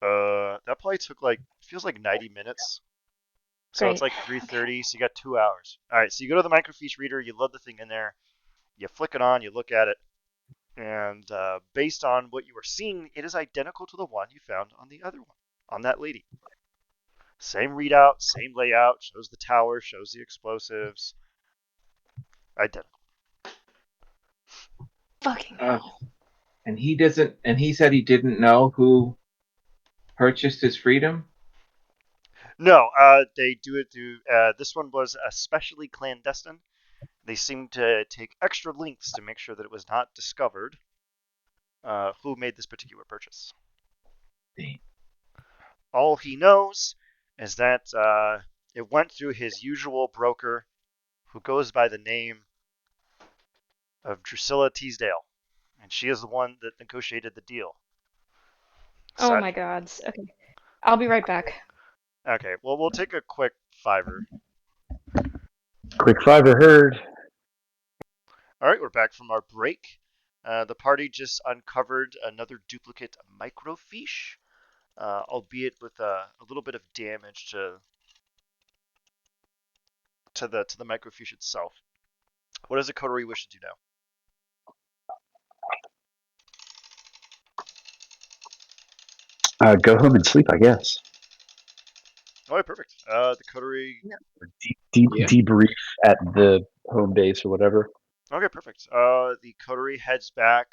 S1: That probably took feels like 90 minutes. So it's
S7: Great.
S1: like 3:30, so you got 2 hours. All right, so you go to the microfiche reader, you load the thing in there, you flick it on, you look at it. And based on what you are seeing, it is identical to the one you found on the other one, on that lady. Same readout, same layout, shows the tower, shows the explosives. Identical.
S7: Fucking
S4: Uh,
S7: hell.
S4: and he doesn't. And he said he didn't know who purchased his freedom.
S1: No, they do it through. This one was especially clandestine. They seemed to take extra lengths to make sure that it was not discovered who made this particular purchase. All he knows is that it went through his usual broker, who goes by the name of Drusilla Teasdale, and she is the one that negotiated the deal.
S7: Oh my gods. Okay. I'll be right back.
S1: Okay, well, we'll take a quick fiver.
S8: Quick fiver heard.
S1: All right, we're back from our break. The party just uncovered another duplicate microfiche, albeit with a little bit of damage to the microfiche itself. What does the coterie wish to do now?
S8: Go home and sleep, I guess.
S1: All right, perfect. The coterie.
S4: Yeah.
S8: Debrief at the home base or whatever.
S1: Okay, perfect. The coterie heads back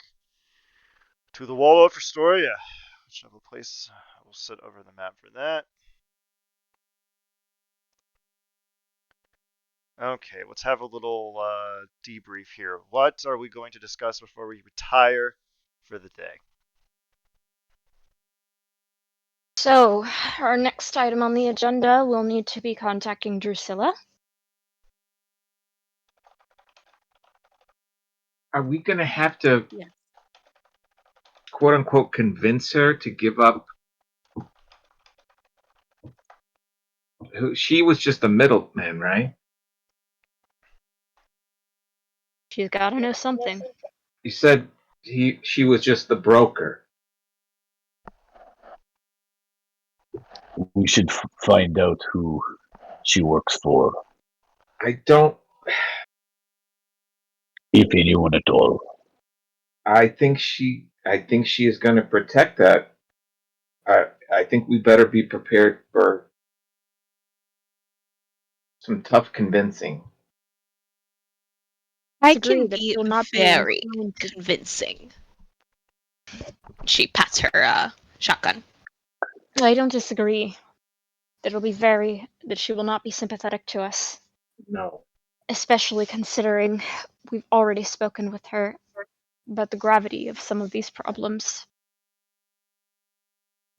S1: to the Waldorf Astoria, whichever place I will set over the map for that. Okay, let's have a little debrief here. What are we going to discuss before we retire for the day?
S7: So, our next item on the agenda will need to be contacting Drusilla.
S4: Are we going to have to,
S5: Yes.
S4: quote unquote, convince her to give up? She was just a middleman, right?
S7: She's gotta know something.
S4: You said she was just the broker.
S3: We should find out who she works for,
S4: I don't.
S3: if anyone at all.
S4: I think she is going to protect that. I think we better be prepared for some tough convincing.
S2: I
S7: Disagree
S2: can
S7: that
S2: be
S7: she'll not be
S2: very
S7: inclined to.
S2: convincing. She pats her shotgun.
S7: I don't disagree. That she will not be sympathetic to us,
S4: No.
S7: especially considering we've already spoken with her about the gravity of some of these problems.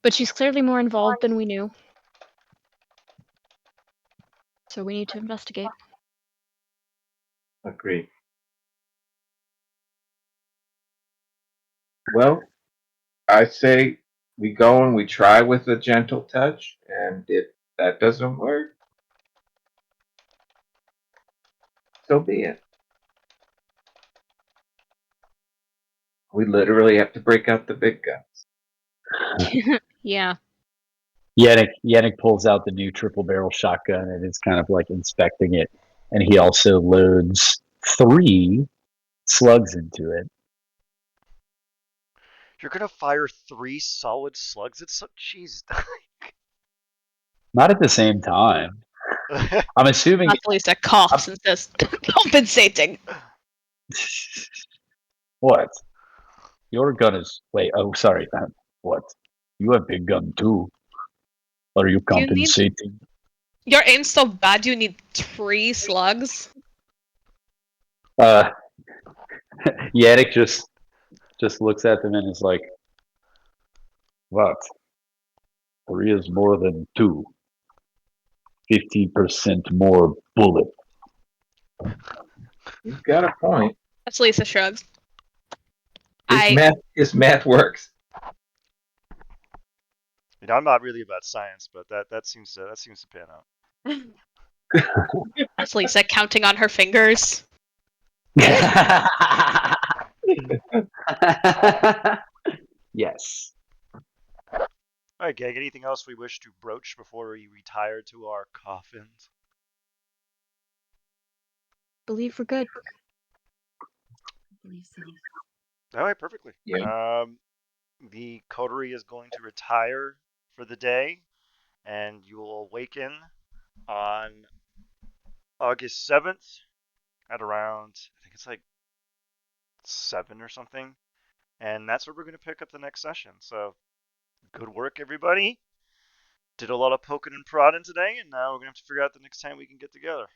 S7: But she's clearly more involved than we knew. So we need to investigate.
S4: Agreed. Well, I say we go and we try with a gentle touch, and if that doesn't work, so be it. We literally have to break out the big guns.
S7: Yeah.
S8: Yannick pulls out the new triple barrel shotgun and is kind of like inspecting it. And he also loads 3 slugs into it.
S1: You're gonna fire 3 solid slugs at some. Jeez.
S8: Not at the same time. I'm assuming.
S2: Lisa coughs and says, compensating.
S8: What? Your gun is. Wait, oh, sorry. What? You have big gun too. Are you
S2: You need-
S8: compensating?
S2: Your aim's so bad you need 3 slugs.
S8: Yannick just looks at them and is like, what? 3 is more than 2. 50% more bullet.
S4: You've got a point.
S2: That's Lisa shrugs.
S4: His math works.
S1: I'm not really about science, but that seems to pan out.
S2: That's Lisa counting on her fingers.
S8: Yes.
S1: All right, gang. Anything else we wish to broach before we retire to our coffins?
S7: Believe we're good.
S5: I believe so.
S1: All right, perfectly.
S4: Yeah.
S1: The coterie is going to retire for the day, and you will awaken on August 7th at around, I think it's like 7 or something. And that's where we're going to pick up the next session. So, good work, everybody. Did a lot of poking and prodding today, and now we're going to have to figure out the next time we can get together.